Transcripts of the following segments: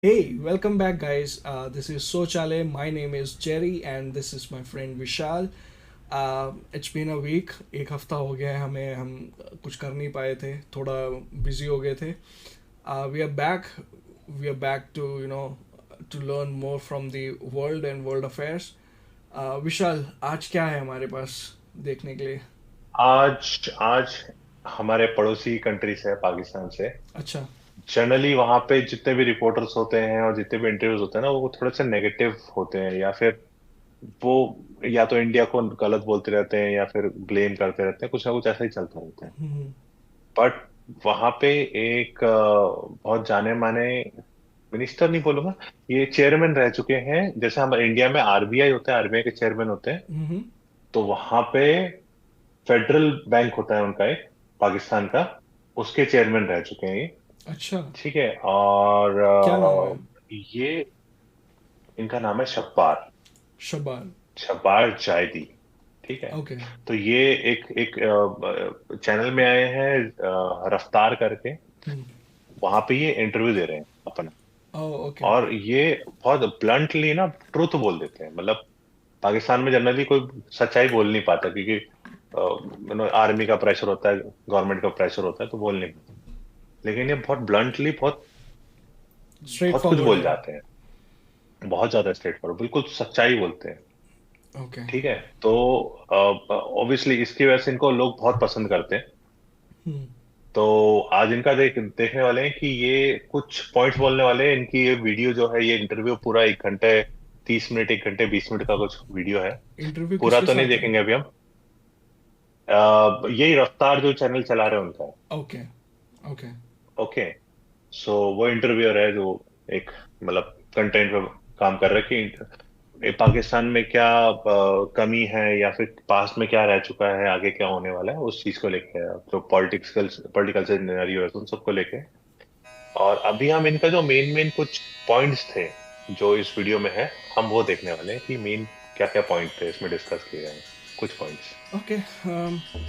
Hey, welcome back, guys. This is Sochale. My name is Jerry, and this is my friend Vishal. It's been a week. एक हफ्ता हो गया है हमें हम कुछ कर नहीं पाए थे थोड़ा बिजी हो गए थे we are back we are back to to learn more from the world and world affairs. Vishal आज क्या है हमारे पास देखने के लिए? आज आज हमारे पड़ोसी कंट्री से है, पाकिस्तान से। अच्छा. जनरली वहां पे जितने भी रिपोर्टर्स होते हैं और जितने भी इंटरव्यूज होते हैं ना, वो थोड़े से नेगेटिव होते हैं, या फिर वो या तो इंडिया को गलत बोलते रहते हैं या फिर ब्लेम करते रहते हैं, कुछ ना कुछ ऐसा ही चलता रहता है। हम्म. बट वहां पे एक बहुत जाने माने मिनिस्टर नहीं बोलूंगा, ये चेयरमैन रह चुके हैं। जैसे हमारे इंडिया में आरबीआई होता है, आरबीआई के चेयरमैन होते हैं, हम्म. तो वहां पे फेडरल बैंक होता है उनका एक, पाकिस्तान का, उसके चेयरमैन रह चुके हैं ये। अच्छा. ठीक है। और क्या नाम है? ये इनका नाम है शब्बार, शबान. शब्बार जायदी। ठीक है। ओके. तो ये एक एक चैनल में आए हैं, रफ्तार करके। हम्म. वहां पे ये इंटरव्यू दे रहे हैं अपना। ओके. और ये बहुत ब्लंटली ना ट्रुथ बोल देते हैं। मतलब पाकिस्तान में जनरली कोई सच्चाई बोल नहीं पाता, क्योंकि आर्मी का प्रेशर होता है, गवर्नमेंट का प्रेशर होता है, तो बोल नहीं पाते। लेकिन ये बहुत ब्लंटली, बहुत स्ट्रेट बहुत कुछ फॉरवर्ड बोल है. जाते हैं। बहुत ज्यादा स्ट्रेट फॉरवर्ड, बिल्कुल सच्चाई बोलते हैं। ओके. ठीक है। तो ऑब्वियसली इसकी वजह से इनको लोग बहुत पसंद करते हैं। हम्म. तो आज इनका देखने वाले हैं कि ये कुछ पॉइंट्स बोलने वाले हैं। इनकी ये वीडियो जो है, ये इंटरव्यू पूरा 1 घंटे 30 मिनट, 1 घंटे 20 मिनट का कुछ वीडियो है। इंटरव्यू पूरा किसके तो नहीं साथ है? देखेंगे अभी हम। यही रफ्तार जो चैनल चला रहे हैं उनका है। ओके. ओके. ओके। सो वो इंटरव्यूअर है जो एक, मतलब कंटेंट पे काम कर रहा है कि पाकिस्तान में क्या कमी है, या फिर पास्ट में क्या रह चुका है, आगे क्या होने वाला है, उस चीज को लेके है, जो पॉलिटिक्स पॉलिटिकल सिनेरियो है, उन सबको लेके। और अभी हम इनका जो मेन मेन कुछ पॉइंट्स थे जो इस वीडियो में है, हम वो देखने वाले हैं कि मेन क्या क्या पॉइंट थे इसमें डिस्कस किए गए हैं। कुछ पॉइंट्स। ओके.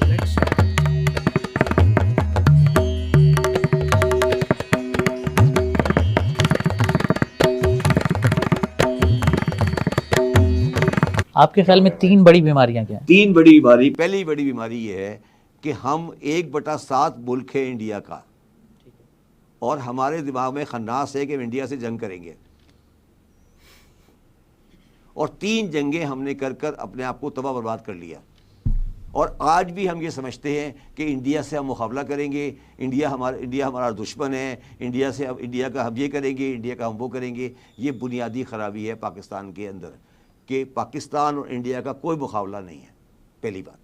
Let's start. आपके ख्याल में तीन बड़ी बीमारियां क्या हैं? तीन बड़ी बीमारी। पहली बड़ी बीमारी ये है कि हम 1/7 मुल्क है इंडिया का, और हमारे दिमाग में खन्नास है कि हम इंडिया से जंग करेंगे। और 3 जंगें हमने कर कर अपने आप को तबाह बर्बाद कर लिया। और आज भी हम ये समझते हैं कि इंडिया से हम मुकाबला करेंगे, इंडिया हमारा दुश्मन है, इंडिया का हम ये करेंगे, इंडिया का हम वो करेंगे। ये बुनियादी ख़राबी है पाकिस्तान के अंदर, कि पाकिस्तान और इंडिया का कोई मुकाबला नहीं है, पहली बात।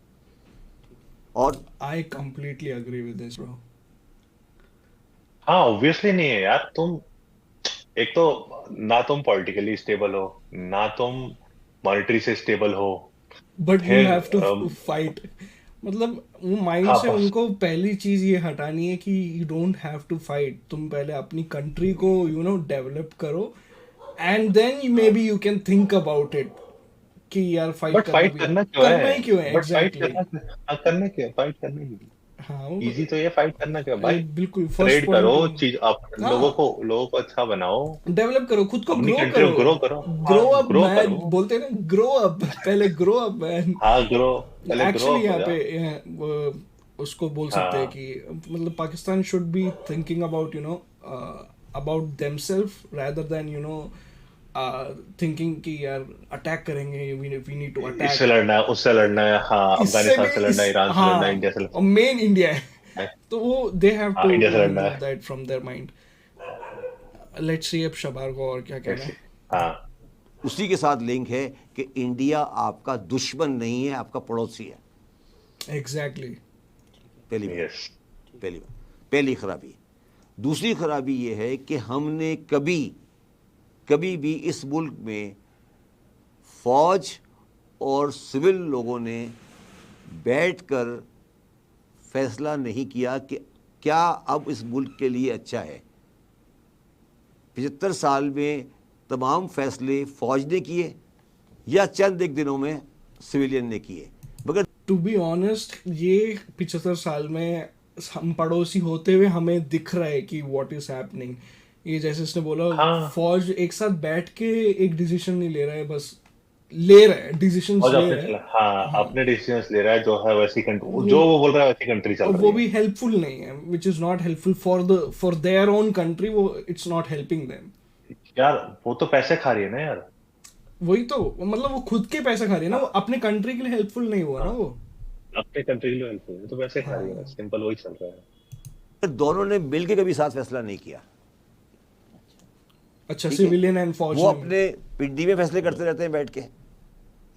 और I completely agree with this bro. हाँ, ऑब्वियसली नहीं है यार। तुम एक तो, ना तुम पॉलिटिकली स्टेबल हो, ना तुम मॉनेटरी से स्टेबल हो। बट यू फिर हैव टू फाइट. मतलब वो माइंड हाँ से बस। उनको पहली चीज ये हटानी है कि you don't have to fight. तुम पहले अपनी कंट्री को डेवलप करो and then maybe you can think about it कि यार फाइट बट करना फाइट भी करना क्यों करना है? ही क्यों है. But fight exactly. करना हाँ, करना क्यों है? फाइट करना क्यों? हाँ इजी तो ये, फाइट करना क्यों है भाई? बिल्कुल फर्स्ट ट्रेड करो, पॉइंट ही. चीज आप हाँ. लोगों को अच्छा बनाओ। डेवलप करो, खुद को अपनी ग्रो कंट्री करो. को ग्रो करो। हाँ, ग्रो अप ग्रो करो। मैन बोलते हैं ना, ग्रो अप. पहले ग्रो अप मैन. हाँ, ग्रो। पहले ग्रो एक्चुअली अप हो यहाँ पे जाओ। उसको बोल सकते हैं हाँ। कि मतलब Pakistan should be thinking about about themselves rather than thinking कि यार अटैक करेंगे, वी नीड टू इससे अटैक. लड़ना है, उससे लड़ना है, हाँ, इससे भी अफगानिस्तान से लड़ना इस है, ईरान से लड़ना है, हाँ. इंडिया से और मेन इंडिया है. लड़ना है। तो वो दे हैव हाँ, टू इंडिया से लड़ना रिमूव है। That from their mind. Let's see अब शबार को और क्या कहना Let's है. see। हाँ। उसी के साथ लिंक है कि इंडिया आपका दुश्मन नहीं है, आपका पड़ोसी है। एग्जैक्टली. पहली बात। यस। पहली बात, पहली खराबी। दूसरी खराबी ये है कि हमने कभी कभी भी इस मुल्क में फौज और सिविल लोगों ने बैठकर फैसला नहीं किया कि क्या अब इस मुल्क के लिए अच्छा है। 75 साल में तमाम फैसले फौज ने किए या चंद एक दिनों में सिविलियन ने किए, मगर टू बी ऑनेस्ट ये 75 साल में हम पड़ोसी होते हुए हमें दिख रहा है कि व्हाट इज हैपनिंग. ये जैसे इसने बोला, हाँ। फौज एक साथ बैठ के एक डिसीजन नहीं ले रहा है, बस ले रहा है, डिसीजंस और ले अपने रहा है। हाँ, हाँ, अपने डिसीजंस ले रहा है, जो है वैसी कंट्री, वो जो वो बोल रहा है वैसी कंट्री चल और रही वो है। भी हेल्पफुल नहीं है, which is not helpful for their own country, वो इट्स नॉट हेल्पिंग देम। यार वो तो पैसे खा रही है ना यार। वही तो, मतलब वो खुद के पैसे खा रही है ना, वो हाँ, अपने कंट्री के लिए हेल्पफुल नहीं हुआ ना हाँ, वो। अपने कंट्री के लिए हेल्पफुल है तो पैसे खा रही है, हाँ। सिंपल वही चल रहा है। फिर दोनों ने मिल के कभी साथ फैसला नहीं किया, अच्छा, ठीक है। सिविलियन एंड फौज वो ने। अपने पिंडी में फैसले करते रहते हैं बैठ के,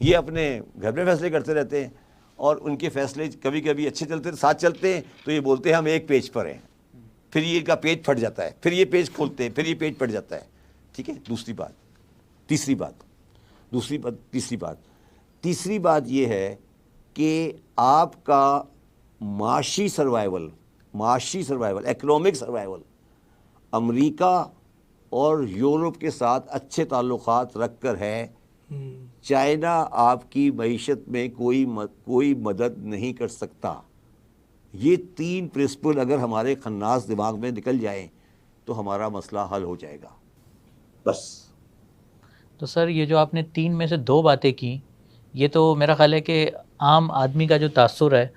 ये अपने घर में फैसले करते रहते हैं, और उनके फैसले कभी कभी अच्छे चलते साथ चलते हैं तो ये बोलते हैं हम एक पेज पर हैं, फिर ये इनका पेज फट जाता है, फिर ये पेज खोलते हैं, फिर ये पेज फट जाता है, ठीक है। तीसरी बात ये है कि आपका माशी सर्वाइवल, इकोनॉमिक सर्वाइवल अमेरिका और यूरोप के साथ अच्छे ताल्लुकात रख कर है। चाइना आपकी मईशत में कोई मदद नहीं कर सकता। ये 3 प्रिंसिपल अगर हमारे खन्नास दिमाग में निकल जाएं तो हमारा मसला हल हो जाएगा, बस। तो सर ये जो आपने 3 में से 2 बातें की, ये तो मेरा ख्याल है कि आम आदमी का जो तासुर है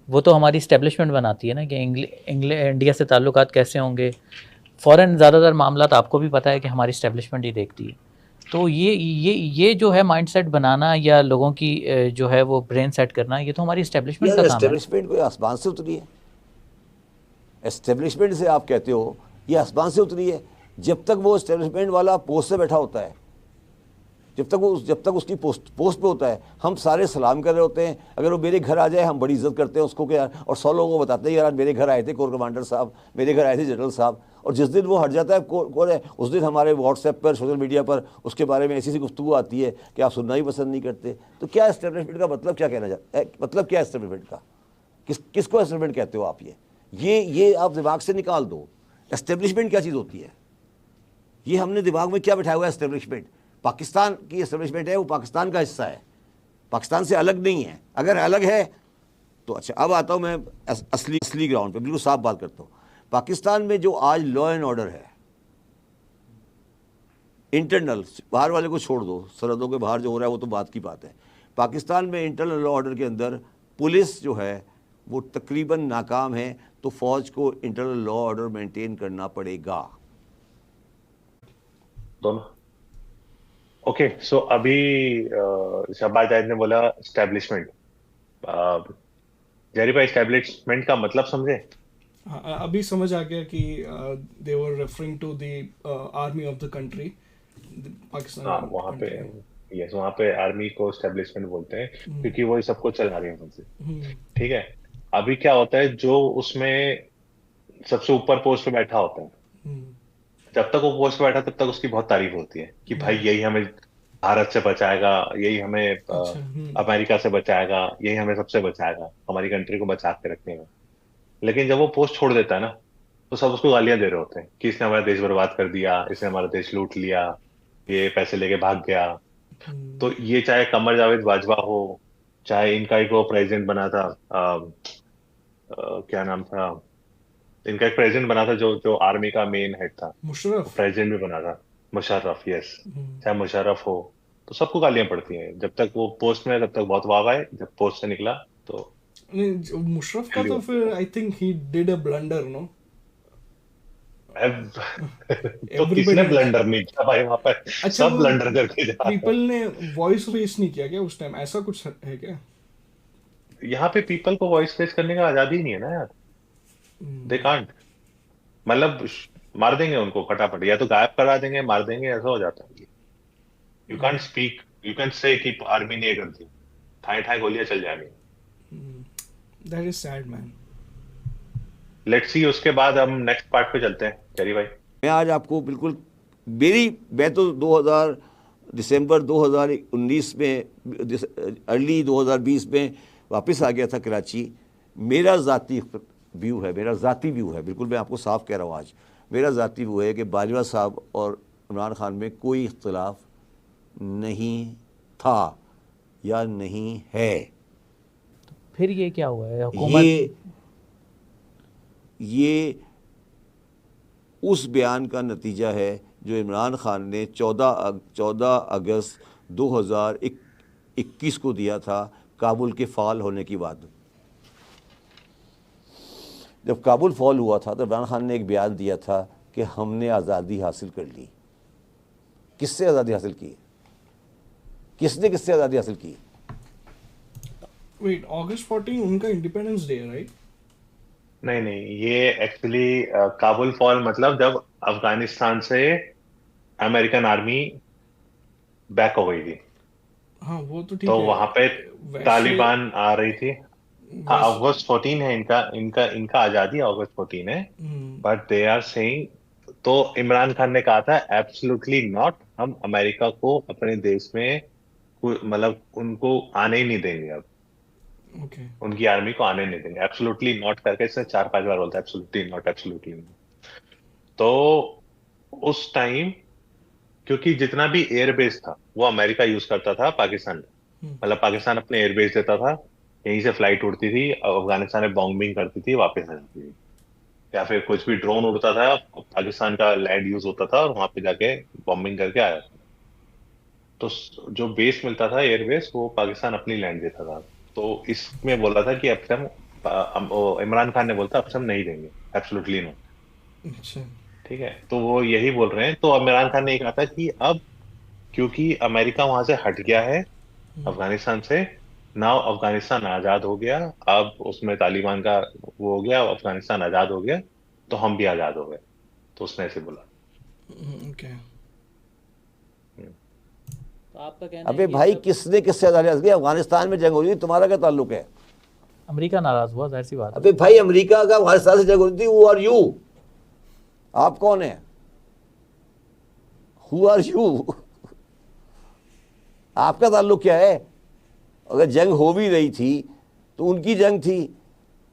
वो तो हमारी इस्टेब्लिशमेंट बनाती है ना, कि इंडिया से ताल्लुकात कैसे होंगे। फ़ौरन ज़्यादातर मामला तो आपको भी पता है कि हमारी इस्टेब्लिशमेंट ही देखती है। तो ये जो है माइंडसेट बनाना या लोगों की जो है वो ब्रेन सेट करना, ये तो हमारी इस्टेब्लिशमेंट का काम है। एस्टेब्लिशमेंट कोई आसमान से उतरी है? एस्टेब्लिशमेंट से आप कहते हो ये आसमान से उतरी है? जब तक वो एस्टेब्लिशमेंट वाला पोस्ट से बैठा होता है, जब तक उसकी पोस्ट पे होता है, हम सारे सलाम कर रहे होते हैं। अगर वो मेरे घर आ जाए हम बड़ी इज्जत करते हैं उसको, क्या, और 100 लोगों को बताते हैं यार मेरे घर आए थे कोर कमांडर साहब, मेरे घर आए थे जनरल साहब। और जिस दिन वो हट जाता है कौन है, उस दिन हमारे व्हाट्सएप पर, सोशल मीडिया पर उसके बारे में ऐसी गुफ्तगू आती है कि आप सुनना ही पसंद नहीं करते। तो क्या एस्टेब्लिशमेंट का मतलब क्या कहना चाहते हैं? मतलब क्या एस्टेब्लिशमेंट का, किसको एस्टेब्लिशमेंट कहते हो आप? ये आप दिमाग से निकाल दो। एस्टेब्लिशमेंट क्या चीज़ होती है? ये हमने दिमाग में क्या बैठाया हुआ है? एस्टेब्लिशमेंट पाकिस्तान की एस्टेब्लिशमेंट है, वो पाकिस्तान का हिस्सा है, पाकिस्तान से अलग नहीं है। अगर अलग है तो अच्छा, अब आता हूँ मैं असली ग्राउंड पे, बिल्कुल साफ बात करता हूँ। पाकिस्तान में जो आज लॉ एंड ऑर्डर है, इंटरनल, बाहर वाले को छोड़ दो, सरहदों के बाहर जो हो रहा है वो तो बात की बात है। पाकिस्तान में इंटरनल लॉ ऑर्डर के अंदर पुलिस जो है वो तकरीबन नाकाम है, तो फौज को इंटरनल लॉ ऑर्डर मेंटेन करना पड़ेगा। दोनों। ओके, सो अभी शहबाज जायद ने बोला एस्टेब्लिशमेंट। जेरी भाई, एस्टेब्लिशमेंट का मतलब समझे? हाँ, अभी समझ आ गया कि they were referring to the army of the country, Pakistan हाँ, वहाँ पे, कंट्री। यस, वहाँ पे आर्मी को एस्टेब्लिशमेंट बोलते हैं क्योंकि वही सबको चला रही है उनसे। ठीक है। अभी क्या होता है, जो उसमें सबसे ऊपर पोस्ट पे बैठा होता है, जब तक वो पोस्ट पे बैठा तब तक उसकी बहुत तारीफ होती है कि भाई यही हमें भारत से बचाएगा, यही हमें अच्छा। अमेरिका से बचाएगा, यही हमें सबसे बचाएगा, हमारी कंट्री को बचा के रखने में। लेकिन जब वो पोस्ट छोड़ देता है ना, तो सब उसको गालियां दे रहे होते हैं कि इसने हमारा देश बर्बाद कर दिया, इसने हमारा देश लूट लिया, ये पैसे लेके भाग गया। तो ये चाहे कमर जावेद बाजवा हो, चाहे इनका एक वो प्रेसिडेंट बना था, क्या नाम था इनका, एक प्रेसिडेंट बना था जो जो आर्मी का मेन हेड था, मुशर्रफ। प्रेसिडेंट भी बना था, मुशर्रफ, यस। चाहे मुशर्रफ हो, तो सबको गालियां पड़ती हैं। जब तक वो पोस्ट में है तब तक बहुत वाह आए, जब पोस्ट से निकला तो नहीं, मुशर्रफ का गाली तो होती फिर है। I think he did a blunder, no? तो किसने एवरीबडी। ब्लंडर नहीं किया भाई वहां पर? अच्छा, सब वो ब्लंडर करके जा रहे पीपल ने वॉइस रेस नहीं किया क्या उस टाइम, ऐसा कुछ है क्या? हैं। यहाँ पे पीपल को वॉइस रेस करने का आजादी ही नहीं है ना यार। दे कांट, मतलब मार देंगे उनको फटाफट, या तो गायब करा देंगे, मार देंगे, ऐसा हो जाता है। You can't speak, you can say कि आर्मी ने ये कर दी, ठाए ठाए गोलियां चल जाएंगी। That is sad, man. Let's see, उसके बाद हम नेक्स्ट पार्ट पे चलते हैं चेरी भाई। मैं आज आपको बिल्कुल मैं तो 2000 दिसंबर 2019 में, अर्ली 2020 में वापस आ गया था कराची। मेरा ज़ाती व्यू है, बिल्कुल मैं आपको साफ कह रहा हूँ आज। मेरा ज़ाती व्यू है कि बाजवा साहब और इमरान खान में कोई इख्तलाफ नहीं था या नहीं है। फिर ये क्या हुआ है हुकूमत? ये उस बयान का नतीजा है जो इमरान खान ने 14 अगस्त 2021 को दिया था काबुल के फॉल होने के बाद। जब काबुल फॉल हुआ था तो इमरान खान ने एक बयान दिया था कि हमने आज़ादी हासिल कर ली। किससे आज़ादी हासिल की? किसने किससे आज़ादी हासिल की? वेट, अगस्त 14 उनका इंडिपेंडेंस डे है, राइट? नहीं नहीं, ये एक्चुअली काबुल फॉल मतलब जब अफगानिस्तान से अमेरिकन आर्मी बैक हो गई थी, हाँ वो तो ठीक तो है। वहां पे वैसे तालिबान आ रही थी। हाँ, वैसे अगस्त 14 है इनका इनका इनका आजादी अगस्त 14 है। हम्म, बट दे आर सेइंग, तो इमरान खान ने कहा था एब्सोल्युटली नॉट, हम अमेरिका को अपने देश में मतलब उनको आने ही नहीं देंगे, अब ओके। उनकी आर्मी को आने नहीं देंगे, एब्सोल्युटली नॉट करके इसने 4-5 बार बोलता है एब्सोल्युटली नॉट, एब्सोल्युटली नॉट। तो उस टाइम क्योंकि जितना भी एयरबेस था वो अमेरिका यूज करता था पाकिस्तान में, हम्म, मतलब पाकिस्तान अपने एयरबेस देता था, यहीं से फ्लाइट उड़ती थी, अफगानिस्तान में बॉम्बिंग करती थी, वापस आ जाती थी, या फिर कुछ भी ड्रोन उड़ता था पाकिस्तान का लैंड यूज होता था और वहां पे जाके बॉम्बिंग करके आया था। तो जो बेस मिलता था एयरबेस वो पाकिस्तान अपनी लैंड देता था। तो इसमें बोला था कि अब से इमरान खान ने बोलता अब से हम नहीं देंगे, एब्सोल्युटली नो। अच्छा। ठीक है, तो वो यही बोल रहे हैं। तो इमरान खान ने ये कहा था कि अब क्योंकि अमेरिका वहां से हट गया है हम्म, अफगानिस्तान से, नाउ अफगानिस्तान आजाद हो गया, अब उसमें तालिबान का वो हो गया, अफगानिस्तान आजाद हो गया, तो हम भी आजाद हो गए। तो उसने ऐसे बोला। ओके। हम्म। तो आपका कहना है अबे कि भाई जब किसने किससे आज़ादी हासिल की? अफगानिस्तान में जंग हो रही थी, तुम्हारा क्या ताल्लुक है? अमेरिका नाराज हुआ, जाहिर सी बात है। अबे भाई अमेरिका का अफगानिस्तान से जंग हो रही थी। Who are you? आप कौन है? Who are you? आपका ताल्लुक क्या है? अगर जंग हो भी रही थी तो उनकी जंग थी,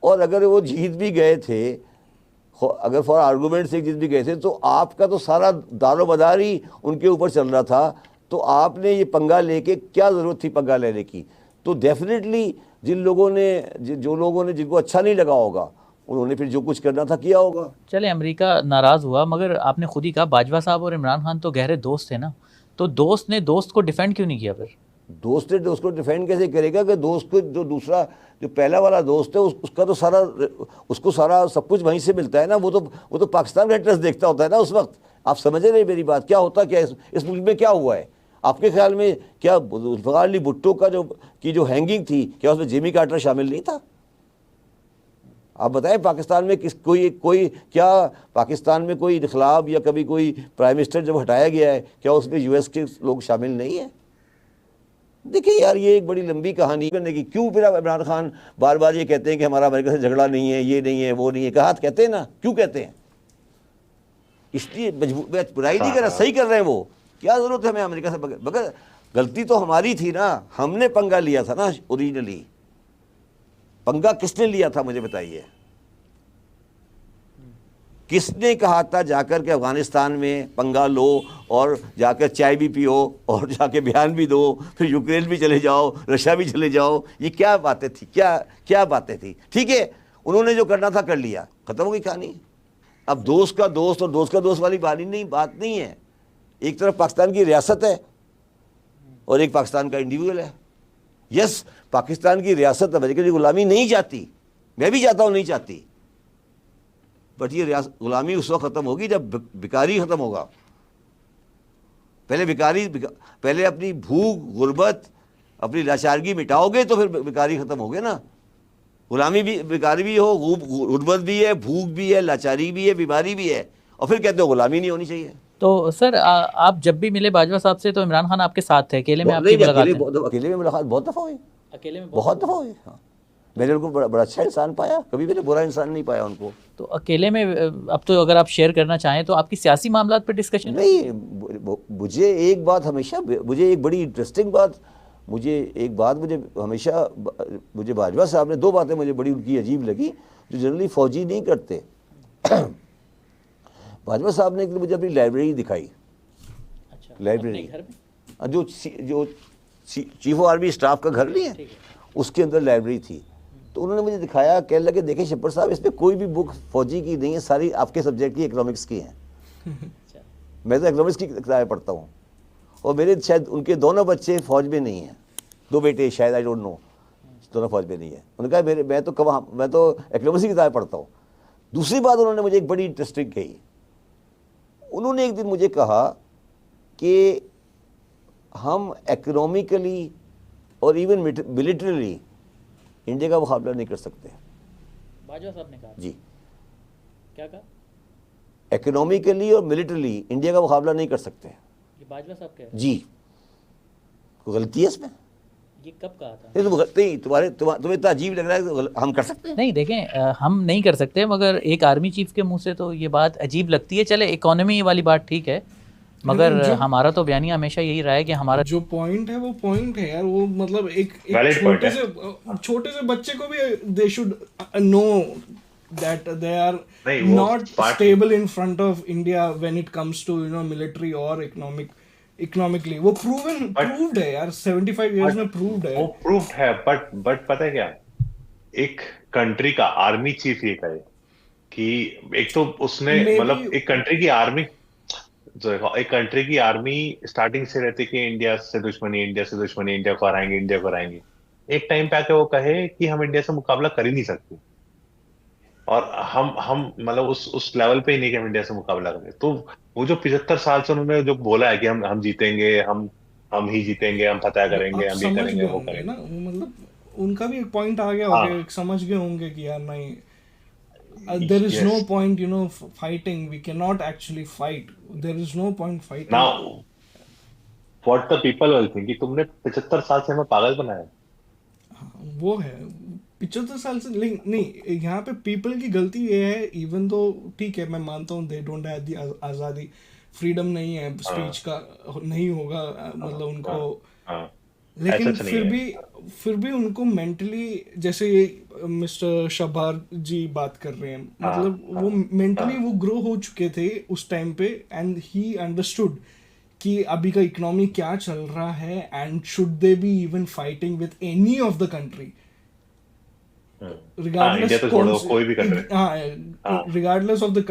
और अगर वो जीत भी गए थे, अगर फॉर आर्गूमेंट से जीत भी गए थे, तो आपका तो सारा दारोमदार ही उनके ऊपर चल रहा था। तो आपने ये पंगा लेके क्या ज़रूरत थी पंगा लेने की? तो डेफिनेटली जिन लोगों ने जो लोगों ने जिनको अच्छा नहीं लगा होगा उन्होंने फिर जो कुछ करना था किया होगा। चले अमेरिका नाराज़ हुआ, मगर आपने खुद ही कहा बाजवा साहब और इमरान खान तो गहरे दोस्त थे ना, तो दोस्त ने दोस्त को डिफेंड क्यों नहीं किया फिर? दोस्त ने दोस्त को डिफेंड कैसे करेगा कि दोस्त को जो दूसरा जो पहला वाला दोस्त है उसका तो सारा उसको सारा सब कुछ वहीं से मिलता है ना। वो तो पाकिस्तान का इंटरेस्ट देखता होता है ना उस वक्त। आप समझ रहे मेरी बात? क्या होता क्या इस मुल्क में क्या हुआ है आपके ख्याल में? क्या जुल्फ़िकार अली भुट्टो का जो हैंगिंग थी, क्या उसमें जिमी कार्टर शामिल नहीं था? आप बताएं पाकिस्तान में कोई क्या पाकिस्तान में कोई इनकलाब या कभी कोई प्राइम मिनिस्टर जब हटाया गया है, क्या उसमें यूएस के लोग शामिल नहीं है? देखिए यार, ये एक बड़ी लंबी कहानी करने की। क्यों फिर इमरान खान बार बार ये कहते हैं कि हमारा अमेरिका से झगड़ा नहीं है, ये नहीं है, वो नहीं है? कहा कहते हैं ना, क्यों कहते हैं? इसलिए बुराई नहीं कर रहा, सही कर रहे हैं वो। क्या ज़रूरत है हमें अमेरिका से? मगर गलती तो हमारी थी ना, हमने पंगा लिया था ना ओरिजिनली। पंगा किसने लिया था मुझे बताइए? किसने कहा था जाकर के अफगानिस्तान में पंगा लो और जाकर चाय भी पियो और जाके बयान भी दो, फिर यूक्रेन भी चले जाओ, रशिया भी चले जाओ? ये क्या बातें थी? क्या बातें थी? ठीक है, उन्होंने जो करना था कर लिया, खत्म हो गई कहानी। अब दोस्त का दोस्त और दोस्त का दोस्त वाली बात नहीं है। एक तरफ पाकिस्तान की रियासत है और एक पाकिस्तान का इंडिविजुअल है। यस, पाकिस्तान की रियासत अमेरिका की गुलामी नहीं चाहती, मैं भी चाहता हूँ नहीं चाहती, बट ये गुलामी उस वक्त ख़त्म होगी जब भिखारी ख़त्म होगा। पहले अपनी भूख, गुर्बत, अपनी लाचारगी मिटाओगे तो फिर भिखारी ख़त्म होगे ना। गुलामी भी, भिखारी भी हो, गुर्बत भी है, भूख भी है, लाचारी भी है, बीमारी भी है, और फिर कहते हो गुलामी नहीं होनी चाहिए। तो सर आप जब भी मिले बाजवा साहब से तो इमरान खान आपके साथ थे, अकेले में आपकी मुलाकात है? अकेले में मुलाकात बहुत दफ़ा हुई, अकेले में बहुत दफ़ा हुई। हाँ, मैंने उनको बड़ा अच्छा इंसान पाया, कभी मैंने बुरा इंसान नहीं पाया उनको। तो अकेले में अब तो अगर आप शेयर करना चाहें तो आपकी सियासी मामलात पर डिस्कशन? नहीं, मुझे एक बात हमेशा, मुझे एक बड़ी इंटरेस्टिंग बात, मुझे हमेशा मुझे बाजवा साहब ने 2 बातें मुझे बड़ी उनकी अजीब लगी जो जनरली फ़ौजी नहीं करते। बाजवा साहब ने मुझे अपनी लाइब्रेरी दिखाई। अच्छा, लाइब्रेरी अपने घर में? जो चीफ ऑफ आर्मी स्टाफ का घर नहीं है, उसके अंदर लाइब्रेरी थी। तो उन्होंने मुझे दिखाया, कहने लगे देखिए शब्बर साहब, इस पर कोई भी बुक फौजी की नहीं है, सारी आपके सब्जेक्ट की, इकोनॉमिक्स की हैं। मैं तो इकोनॉमिक्स की किताबें पढ़ता हूँ, और मेरे शायद उनके दोनों बच्चे फौज में नहीं हैं, 2 बेटे शायद, आई डोंट नो, दोनों फौज में नहीं है। उन्होंने कहा मैं तो इकोनॉमिक्स की किताबें पढ़ता हूँ। दूसरी बात उन्होंने मुझे एक बड़ी इंटरेस्टिंग कही, उन्होंने एक दिन मुझे कहा कि हम इकोनॉमिकली और इवन मिलिट्रीली इंडिया का मुकाबला नहीं कर सकते। बाजवा साहब ने कहा जी, क्या कहा? इकोनॉमिकली और मिलिट्रीली इंडिया का मुकाबला नहीं कर सकते। ये बाजवा साहब कह रहे हैं। जी, कोई गलती है इसमें? ये कब कहा था? नहीं, तुम्हें इतना अजीब लग रहा है कि हम कर सकते हैं? नहीं देखें, हम नहीं कर सकते, मगर एक आर्मी चीफ के मुंह से तो ये बात अजीब लगती है। चले इकोनॉमी वाली बात ठीक है, मगर हमारा तो बयानिया हमेशा यही रहा है कि हमारा जो पॉइंट है वो पॉइंट है यार। वो मतलब एक Valid point छोटे से बच्चे को भी they should know that they are नहीं, वो not part- stable in front of India when it comes to military or economically। वो proved है यार, 75 years में proved है। वो प्रूव्ड है, बट पता है क्या, एक कंट्री का आर्मी चीफ ये कहे कि एक तो उसने Maybe- मतलब एक कंट्री की आर्मी, जो देखो एक कंट्री की आर्मी स्टार्टिंग से रहती कि इंडिया से दुश्मनी, इंडिया को हराएंगे। एक टाइम पे आके वो कहे कि हम इंडिया से मुकाबला कर ही नहीं सकते, और हम मतलब उस लेवल पे ही नहीं कि हम इंडिया से मुकाबला करें। तो वो जो 75 साल से उन्होंने जो बोला है कि हम जीतेंगे, हम ही जीतेंगे, हम फतह करेंगे, आप हम ये समझ करेंगे, गए वो होंगे करेंगे। ना, वो मतलब उनका भी एक पॉइंट आ गया हाँ। होगा, एक समझ गए होंगे कि यार नहीं, there is no Yes. point fighting, we cannot actually fight, there is no point fighting। Now what the people will think कि तुमने 75 साल से हमें पागल बनाया। वो है 75 साल से, लेकिन नहीं, यहाँ पे पीपल की गलती ये है, इवन तो ठीक है मैं मानता हूँ दे डोंट हैव दी आज़ादी, फ्रीडम नहीं है स्पीच का, नहीं होगा मतलब उनको, हाँ, लेकिन ऐसा तो नहीं फिर भी उनको मेंटली, जैसे ये मिस्टर शब्बार जी बात कर रहे हैं, मतलब वो मेंटली वो ग्रो हो चुके थे उस टाइम पे, एंड ही अंडरस्टूड कि अभी का इकोनॉमी क्या चल रहा है, and should they be even fighting with any of the country, India तो छोड़ो, कोई भी country। regardless of the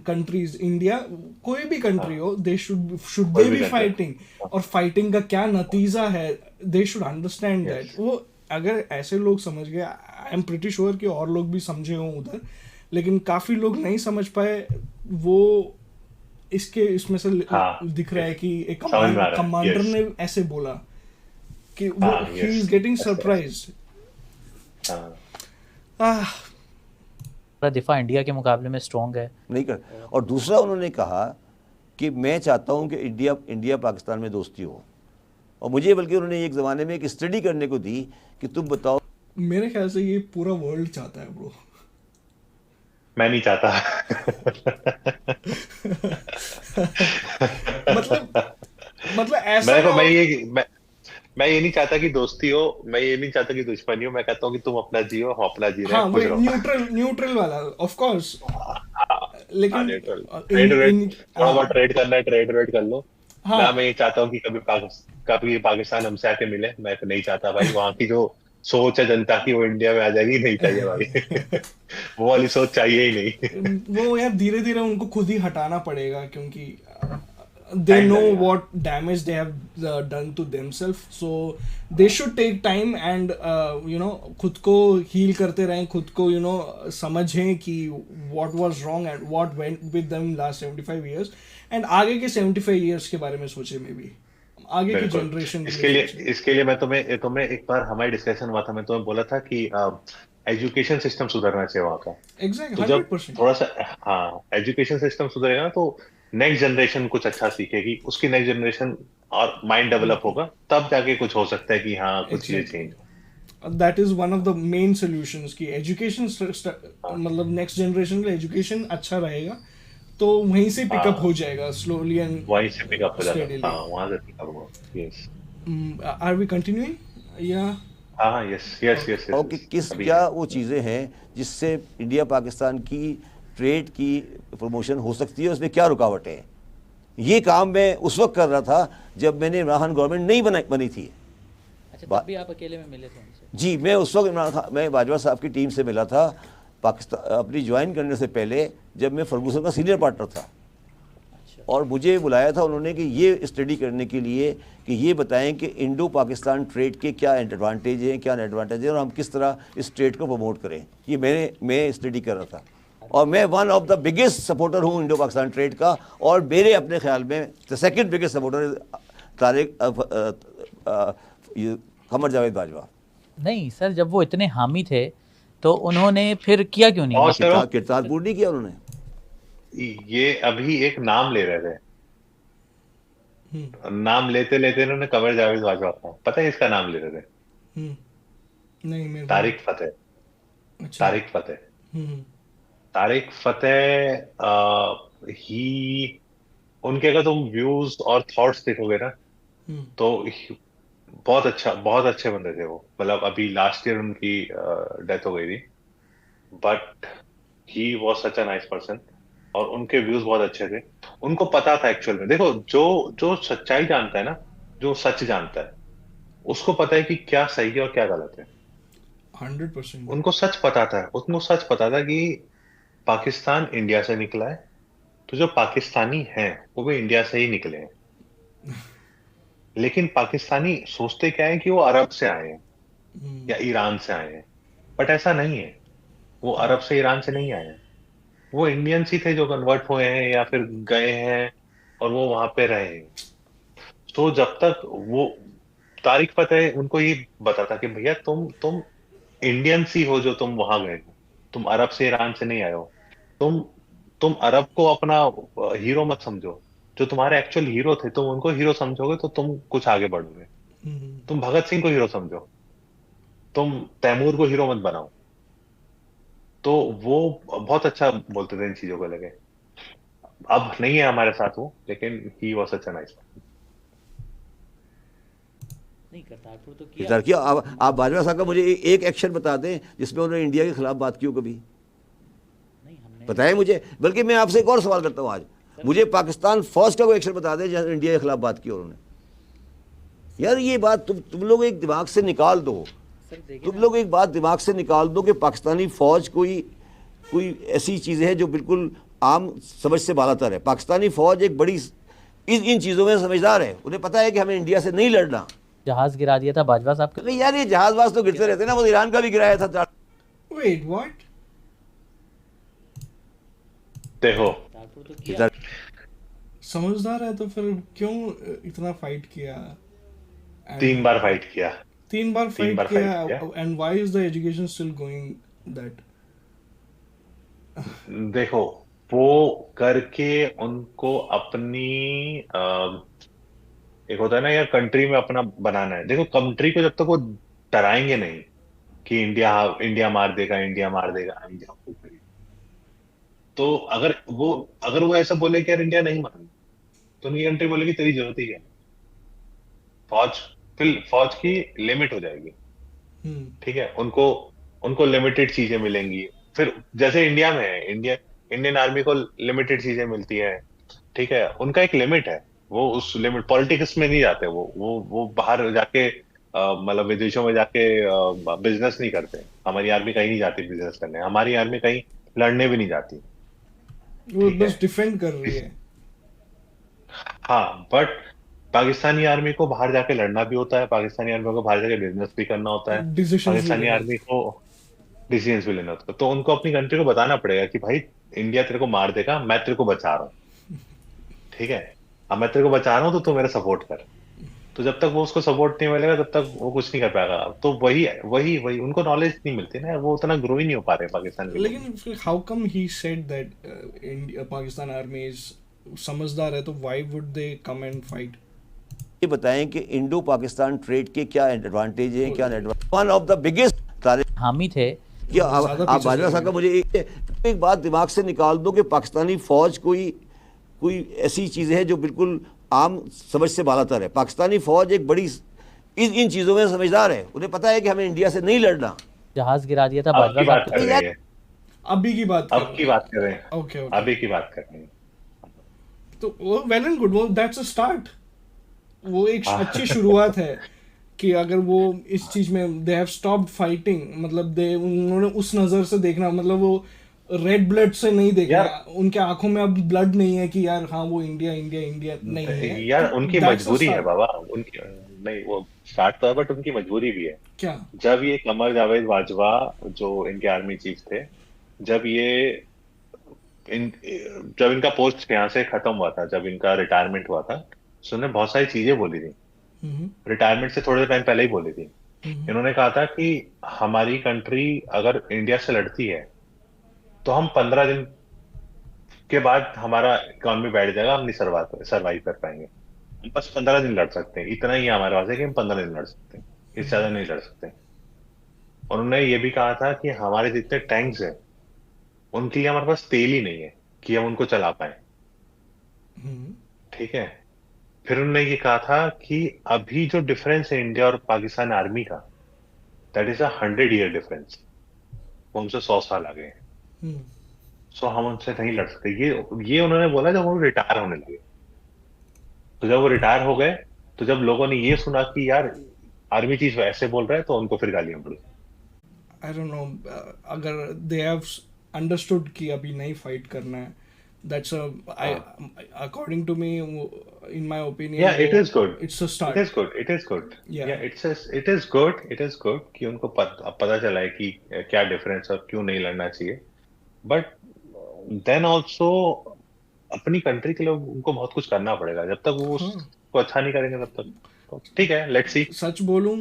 countries, India कोई भी कंट्री हो, they should they B fighting, और फाइटिंग का क्या नतीजा है दे शुड अंडरस्टैंड दैट। वो अगर ऐसे लोग समझ गए, आई एम प्रिटी श्योर कि और लोग भी समझे हों उधर, लेकिन काफी लोग नहीं समझ पाए। वो इसमें से दिख रहा है कि एक कमांडर ने ऐसे बोला कि वो ही इज गेटिंग सरप्राइज्ड। दिफा इंडिया के मुकाबले में स्ट्रॉन्ग है, नहीं कर। और दूसरा उन्होंने कहा कि मैं चाहता हूं कि इंडिया पाकिस्तान में दोस्ती हो, और मुझे बल्कि उन्होंने एक ज़माने में एक स्टडी करने को दी कि तुम बताओ। मेरे ख्याल से ये पूरा वर्ल्ड चाहता है ब्रो। मैं नहीं चाहता। मतलब ऐसा मैं ये नहीं चाहता कि दोस्ती हो, मैं ये नहीं चाहता कि दुश्मनी हो, मैं कहता हूँ कि तुम अपना जियो, हम अपना जी रहे हैं, खुश रहो। न्यूट्रल वाला ऑफ कोर्स, लेकिन थोड़ा बहुत ट्रेड करना है, ट्रेड कर लो। मैं ये चाहता हूँ कि कभी पाकिस्तान हमसे आके मिले, मैं तो नहीं चाहता भाई। वहाँ की जो सोच है जनता की, वो इंडिया में आ जाएगी, नहीं चाहिए भाई। वो वाली सोच चाहिए ही नहीं। वो यार धीरे धीरे उनको खुद ही हटाना पड़ेगा, क्योंकि they know what damage they have done to themselves, so they should take time and खुद को heal करते रहें, खुद को समझें कि what was wrong and what went with them last 75 years, and आगे के 75 years के बारे में सोचे, मे बी आगे की जनरेशन। इसके लिए मैं तुम्हें एक बार हमारी डिस्कशन हुआ था, मैं तुम्हें बोला था कि एजुकेशन सिस्टम सुधरना चाहिए वहाँ का। एग्जैक्टली, 100%। थोड़ा सा एजुकेशन सिस्टम सुधरेगा ना, तो नेक्स्ट जनरेशन कुछ अच्छा सीखेगी, उसकी नेक्स्ट जनरेशन और माइंड डेवलप होगा, तब जाके कुछ हो सकता है कि हाँ कुछ चीजें change. That is one of the main solutions की एजुकेशन, मतलब नेक्स्ट जनरेशन का एजुकेशन अच्छा रहेगा तो वहीं से पिकअप हो जाएगा स्लोली, एंड वहीं से पिकअप हो जाएगा। हाँ, वहां से पिकअप होगा। यस, आर वी कंटिन्यूइंग या? हाँ, यस। ओके, क्या वो चीज़ें हैं जिससे इंडिया पाकिस्तान की ट्रेड की प्रमोशन हो सकती है, उसमें क्या रुकावटें हैं? ये काम मैं उस वक्त कर रहा था जब मैंने इमरान खान गवर्नमेंट नहीं बनी थी। अच्छा, तब भी आप अकेले में मिले थे उनसे? जी, मैं उस वक्त इमरान खान, मैं बाजवा साहब की टीम से मिला था पाकिस्तान अपनी ज्वाइन करने से पहले, जब मैं फर्गूसन का सीनियर पार्टनर था। अच्छा, और मुझे बुलाया था उन्होंने कि ये स्टडी करने के लिए कि ये बताएं कि इंडो पाकिस्तान ट्रेड के क्या एडवांटेज हैं, क्या एडवांटेज हैं, और हम किस तरह इस ट्रेड को प्रमोट करें। ये मैं स्टडी कर रहा था, और मैं one of the biggest supporter हूँ इंडो पाकिस्तान ट्रेड का। और मेरे अपने ख्याल में the second biggest supporter Tariq Qamar Javed Bajwa. नहीं सर, जब वो इतने हामी थे तो उन्होंने फिर किया क्यों नहीं? और चलो, किरतारपुर नहीं किया उन्होंने। ये अभी एक नाम ले रहे थे, नाम लेते लेते इन्होंने कमर जावेद बाजवा का, पता है इसका नाम ले रहे थे? नहीं मेरे को तारिक फतेह। अच्छा तारिक फतेह। हम्म तारिक फतेह ही, उनके अगर तुम व्यूज और थॉट्स देखोगे ना, हम्म तो बहुत अच्छे बंदे थे वो। मतलब अभी लास्ट ईयर उनकी डेथ हो गई थी, but he was such a nice person, और उनके व्यूज बहुत अच्छे थे। उनको पता था एक्चुअल में, देखो जो जो सच्चाई जानता है ना, जो सच जानता है, उसको पता है कि क्या सही है और क्या गलत है। 100%। उनको सच पता था कि पाकिस्तान इंडिया से निकला है, तो जो पाकिस्तानी हैं वो भी इंडिया से ही निकले हैं। लेकिन पाकिस्तानी सोचते क्या है कि वो अरब से आए हैं या ईरान से आए हैं, बट ऐसा नहीं है। वो अरब से ईरान से नहीं आए हैं, वो इंडियंस ही थे जो कन्वर्ट हुए हैं या फिर गए हैं और वो वहां पे रहे हैं। तो जब तक वो तारिक फतेह उनको ये बताता कि भैया तुम इंडियंस ही हो जो तुम वहां गए हो, तुम अरब से ईरान से नहीं आए हो। तुम तुम अरब को अपना हीरो मत समझो। जो तुम्हारे एक्चुअल हीरो थे तुम उनको हीरो समझोगे तो तुम कुछ आगे बढ़ोगे। तुम भगत सिंह को हीरो समझो, तुम तैमूर को हीरो मत बनाओ। तो वो बहुत अच्छा बोलते थे इन चीजों को लेके। अब नहीं है हमारे साथ वो, लेकिन he was such a nice. नहीं, करतारपुर तो किया। किरतार किया। आप बाजवा साहब का मुझे एक एक्शन बता दें जिसमें उन्होंने इंडिया के खिलाफ बात की हो कभी, नहीं, हमने बताएं मुझे। बल्कि मैं आपसे एक और सवाल करता हूँ आज, मुझे पाकिस्तान फौज का कोई एक्शन बता दें जहाँ इंडिया के खिलाफ बात की उन्होंने। यार ये बात तुम लोग एक दिमाग से निकाल दो, सर देखिए तुम लोग एक बात दिमाग से निकाल दो कि पाकिस्तानी फौज कोई ऐसी चीज़ है जो बिल्कुल आम समझ से बालातर है। पाकिस्तानी फौज एक बड़ी इन चीज़ों में समझदार है, उन्हें पता है कि हमें इंडिया से नहीं लड़ना। जहाज गिरा दिया था बाजवा साहब का। नहीं यार, ये जहाज तो गिरते रहते ना, वो ईरान का भी गिराया था। Wait what? देखो, करतारपुर तो किया। समझदार है तो फिर क्यों इतना फाइट किया? 3 बार फाइट किया। 3 बार तीन फाइट बार किया, fight किया। And why is the education still going that? देखो, वो करके उनको अपनी एक होता है ना यार, कंट्री में अपना बनाना है। देखो, कंट्री को जब तक वो डराएंगे नहीं कि इंडिया इंडिया मार देगा, इंडिया मार देगा, इंडिया को करेगा, तो अगर वो ऐसा बोले कि यार इंडिया नहीं मारेगा, तो उनकी कंट्री बोलेगी तेरी जरूरत ही क्या है? फौज, फिर फौज की लिमिट हो जाएगी। ठीक है, उनको उनको लिमिटेड चीजें मिलेंगी। फिर जैसे इंडिया में है, इंडियन आर्मी को लिमिटेड चीजें मिलती है। ठीक है, उनका एक लिमिट है, वो उस लिमिट, पॉलिटिक्स में नहीं जाते। वो बाहर जाके मतलब विदेशों में जाके बिजनेस नहीं करते। हमारी आर्मी कहीं नहीं जाती बिजनेस करने, हमारी आर्मी कहीं लड़ने भी नहीं जाती। वो ठीक है। बस डिफेंड कर रही है। हाँ, बट पाकिस्तानी आर्मी को बाहर जाके लड़ना भी होता है, पाकिस्तानी आर्मी को बाहर जाके बिजनेस भी करना होता है, Decisions भी पाकिस्तानी लेने आर्मी को डिसीजंस भी लेना होता है। तो उनको अपनी कंट्री को बताना पड़ेगा कि भाई इंडिया तेरे को मार देगा, मैं तेरे को बचा रहा हूँ। ठीक है, अब मैं तेरे को बचा रहा हूँ तो तू मेरा सपोर्ट कर। तो जब तक वो उसको सपोर्ट नहीं मिलेगा तब तक वो कुछ नहीं कर पाएगा। तो वही उनको नॉलेज नहीं मिलती ना, वो उतना ग्रो ही नहीं हो पा रहे पाकिस्तान के लोग। लेकिन how come he said that India Pakistan army is समझदार है, तो why would they come and fight? ये बताएं कि इंडो पाकिस्तान ट्रेड के क्या एडवांटेज हैं, क्या advantage. One of the biggest हामी थे। क्या ज्यादा आप पीछे बाजवा चले साहब का मुझे एक बात दिमाग से निकाल दो कि पाकिस्तानी फौज कोई ऐसी चीज़ है जो बिल्कुल आम समझ से बालातर है। पाकिस्तानी फौज एक बड़ी इन चीज़ों में समझदार है, उन्हें पता है कि हमें इंडिया से नहीं लड़ना। जहाज गिरा दिया था अब बाजवा की बात साहब कर का। रहे हैं, अभी की बात अब की बात कर रहे हैं, ओके अभी की बात कर रहे हैं। तो वो वेल एंड गुड, वो दैट्स अ स्टार्ट, वो एक हाँ। अच्छी शुरुआत है कि अगर वो इस चीज में दे हैव स्टॉप्ड फाइटिंग, मतलब दे उन्होंने उस नजर से देखना, मतलब वो रेड ब्लड से नहीं देखना, यार उनके आंखों में अब ब्लड नहीं है कि यार हाँ वो इंडिया इंडिया इंडिया नहीं है। यार तो उनकी that's a मजबूरी है start। बाबा, उनकी नहीं, वो स्टार्ट तो है बट उनकी मजबूरी भी है। क्या? जब ये कमर जावेद बाजवा जो इनके आर्मी चीफ थे, जब ये जब इनका पोस्ट यहाँ से खत्म हुआ था, जब इनका रिटायरमेंट हुआ था, तो उन्होंने बहुत सारी चीजें बोली थी, हम्म रिटायरमेंट से थोड़े टाइम पहले ही बोली थी। हम्म इन्होंने कहा था कि हमारी कंट्री अगर इंडिया से लड़ती है तो हम 15 दिन के बाद हमारा इकोनॉमी बैठ जाएगा, हम नहीं सर्वाइव कर पाएंगे। हम बस 15 दिन लड़ सकते हैं, इतना ही हमारे पास है कि हम 15 दिन लड़ सकते हैं, इससे ज्यादा नहीं लड़ सकते। और उन्होंने ये भी कहा था कि हमारे जितने टैंक्स हैं उनके लिए हमारे पास तेल ही नहीं है कि हम उनको चला पाए। हम्म ठीक है। फिर उन्होंने ये कहा था कि अभी जो डिफरेंस है इंडिया और पाकिस्तान आर्मी का, दैट इज 100 year डिफरेंस। वो हमसे 100 साल आगे हैं। हम्म सो हम उनसे नहीं लड़ सकते। ये उन्होंने बोला जब वो रिटायर होने लगे। तो जब वो रिटायर हो गए, तो जब लोगों ने ये सुना कि यार आर्मी चीफ ऐसे बोल रहा है, तो उनको फिर गालियां पड़ी। आई डोंट नो, अगर दे हैव अंडरस्टूड कि अभी नहीं फाइट करना है, that's according to me, in my opinion, Yeah, it is good. It's a It start. is good. It is good. Yeah. Yeah, it is good. It is good कि उनको पता चला है कि क्या डिफरेंस और क्यों नहीं लड़ना चाहिए। बट देन ऑल्सो अपनी कंट्री के लिए उनको बहुत कुछ करना पड़ेगा। जब तक वो हाँ, उसको अच्छा नहीं करेंगे तब तक तो ठीक है, लेट्स सी। सच बोलूं,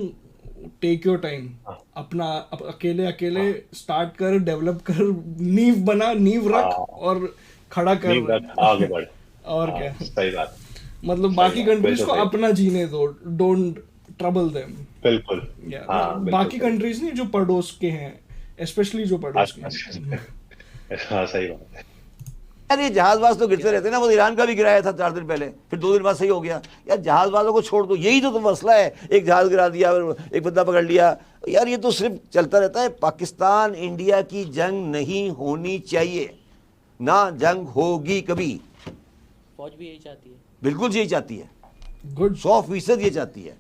टेक योर टाइम, हाँ अपना अकेले अकेले हाँ स्टार्ट कर, डेवलप कर, नींव बना, नींव रख हाँ, और खड़ा नींव रख, कर। आगे बढ़। और हाँ, क्या, सही बात, मतलब सही बाकी बात, कंट्रीज बिल्कुल को सही, अपना जीने दो, डोंट ट्रबल देम। बिल्कुल। या हाँ बिल्कुल बाकी सही। कंट्रीज नहीं, जो पड़ोस के हैं, स्पेशली जो पड़ोस के अच्छा, हैं। हाँ सही बात है। यार ये जहाजबाज तो गिरते रहते हैं ना, वो ईरान का भी गिराया था 4 दिन पहले, फिर 2 दिन बाद सही हो गया। यार जहाजबाजों को छोड़ दो, यही तो मसला है। एक जहाज गिरा दिया, एक बंदा पकड़ लिया, यार ये तो सिर्फ चलता रहता है। पाकिस्तान इंडिया की जंग नहीं होनी चाहिए, ना जंग होगी कभी। फौज भी यही चाहती है। बिल्कुल यही चाहती है, गुड। 100% ये चाहती है,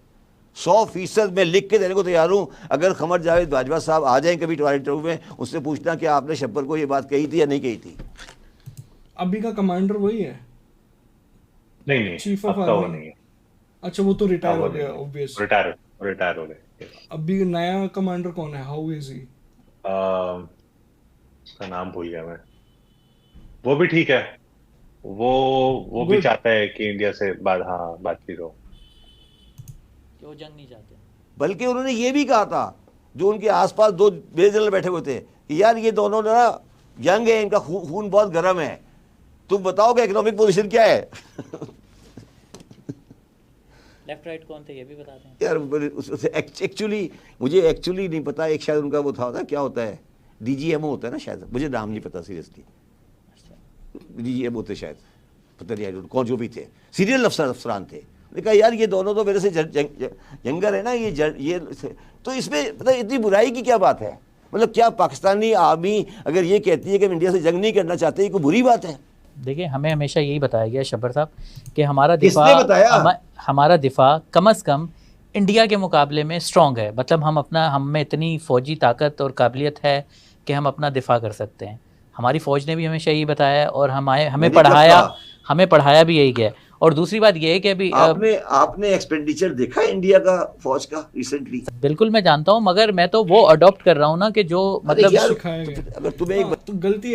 100% मैं लिख के देने को तैयार हूँ। अगर कमर जावेद बाजवा साहब आ जाएं कभी तुम्हारे इंटरव्यू में, उससे पूछना कि आपने शब्बर को ये बात कही थी या नहीं कही थी। अभी का कमांडर वही है, नहीं नहीं, चीफ ऑफ अब का वो आर्मी। नहीं है। अच्छा, वो तो अब रिटायर वो हो नहीं गया है, ऑब्वियस। रिटायर हो गए। अभी नया कमांडर कौन है? How is he? उसका नाम भूल गया मैं। वो भी ठीक है, वो भी गुड। चाहता है कि इंडिया से बातचीत हो। कि वो जंग नहीं चाहते। बल्कि उन्होंने ये भी कहा था, जो उनके आसपास 2 मेजर जनरल बैठे हुए थे, कि यार ये दोनों ना यंग है, इनका खून बहुत गर्म है, तुम बताओ कि इकोनॉमिक पोजीशन क्या है। लेफ्ट राइट कौन थे ये भी बताते हैं। यार एक्चुअली मुझे नहीं पता, एक शायद उनका वो था क्या होता है, DGMO होता है ना शायद, मुझे नाम नहीं पता सीरियसली। DGMO थे शायद, पता नहीं कौन, जो भी थे सीरियल अफसरान थे। मैंने कहा यार ये दोनों तो मेरे से यंगर है ना, ये तो इसमें पता इतनी बुराई की क्या बात है? मतलब क्या पाकिस्तानी आर्मी अगर ये कहती है कि हम इंडिया से जंग नहीं करना चाहते, ये कोई बुरी बात है? देखिए, हमें हमेशा यही बताया गया शब्बर साहब कि हमारा किसने दिफा बताया? हमारा दिफा कम से कम इंडिया के मुकाबले में स्ट्रॉन्ग है। मतलब हम में इतनी फ़ौजी ताकत और काबिलियत है कि हम अपना दिफा कर सकते हैं। हमारी फ़ौज ने भी हमेशा यही बताया और हमें पढ़ाया भी यही गया। और दूसरी बात यह है कि अभी आपने एक्सपेंडिचर देखा इंडिया का फौज का रिसेंटली? बिल्कुल मैं जानता हूँ, मगर मैं तो वो अडॉप्ट कर रहा हूँ ना कि जो मतलब सिखाया गया। अगर तुम्हें एक तो गलती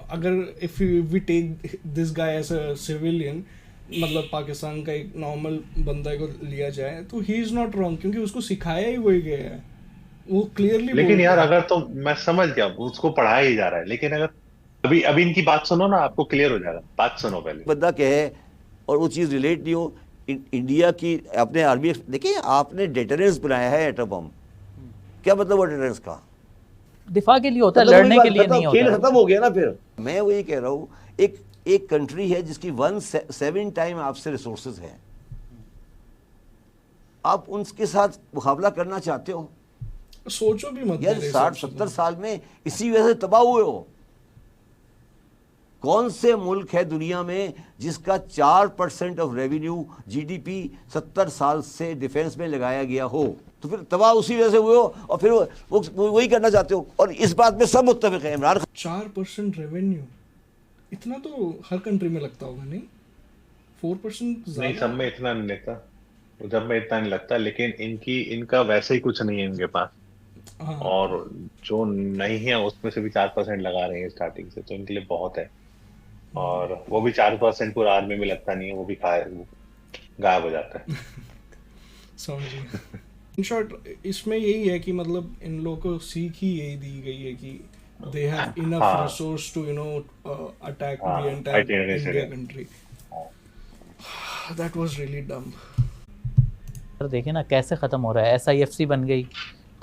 अगर if we take this guy as a civilian, मतलब पाकिस्तान का एक नॉर्मल बंदा को लिया जाए, तो ही इज नॉट रॉन्ग, क्योंकि उसको सिखाया ही वही गया है, वो क्लियरली। लेकिन यार अगर तो मैं समझ गया उसको पढ़ाया ही जा रहा है, लेकिन अगर अभी इनकी बात सुनो ना, आपको क्लियर हो जाएगा। बात सुनो पहले। बंदा कहे और वो चीज़ रिलेट नहीं हो, इंडिया की अपने आर्मी, देखिए आपने डेटरेंस बनाया है एटम बम, क्या मतलब वो डेटरेंस का? दिफा के लिए होता है, लड़ने के लिए नहीं होता। खेल खत्म हो गया ना फिर। मैं वही कह रहा हूँ, एक कंट्री है जिसकी 7 टाइम आपसे रिसोर्सेज हैं, आप उनके साथ मुकाबला करना चाहते हो? सोचो भी मत यार 60-70 साल में इसी वजह से तबाह हुए हो। कौन से मुल्क है दुनिया में जिसका 4% ऑफ रेवेन्यू जीडीपी 70 साल से डिफेंस में लगाया गया हो? तो फिर तबाह उसी वजह से हुए हो और फिर वो वही करना चाहते हो, और इस बात में सब मुत्तफिक है। इमरान 4% रेवेन्यू, इतना तो हर कंट्री में लगता होगा नहीं? 4% नहीं, सब ज्यादा। में इतना नहीं लगता, जब में इतना नहीं लगता, लेकिन इनका वैसे ही कुछ नहीं है इनके पास। हाँ, और जो नहीं है उसमें से भी 4% लगा रहे हैं स्टार्टिंग से, तो इनके लिए बहुत है। और वो भी 4% पूरा आर्मी में लगता नहीं है, वो भी गायब हो जाता है। समझिए। इन शॉर्ट इसमें यही है कि मतलब इन लोगों को सीख ही यही दी गई है कि दे हैव इनफ हाँ रिसोर्स टू अटैक हाँ, द एंटायर itinerary से India country. That was really डम। सर देखिए ना कैसे ख़त्म हो रहा है, SIFC बन गई,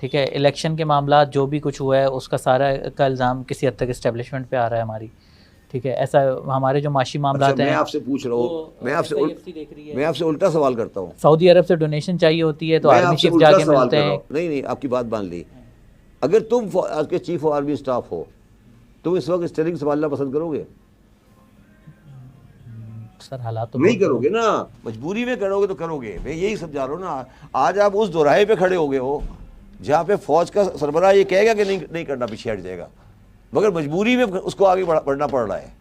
ठीक है, इलेक्शन के मामला जो भी कुछ हुआ है उसका सारा का इल्ज़ाम किसी हद तक इस्टेब्लिशमेंट पे आ रहा है हमारी, ठीक है। ऐसा हमारे जो माशी मामला अच्छा, हैं मैं आपसे पूछ रहा हूँ, मैं आपसे उल्टा सवाल करता हूँ। सऊदी अरब से डोनेशन चाहिए होती है तो मैं आर्मी आपसे चीफ उल्टा जाके सवाल मिलते कर रहा हैं। हूँ। नहीं नहीं, आपकी बात मान ली। अगर तुम आपके चीफ ऑफ आर्मी स्टाफ हो, तुम इस वक्त स्टीयरिंग संभालना पसंद करोगे? सर हालात तो नहीं बहुत- करोगे ना, मजबूरी में करोगे तो करोगे। मैं यही समझा रहा हूँ ना। आज आप उस दोराहे पे खड़े हो गए हो जहाँ पे फौज का सरबराह ये कहेगा कि नहीं करना, पीछे हट जाएगा, मगर मजबूरी में उसको आगे बढ़ना पड़ रहा है।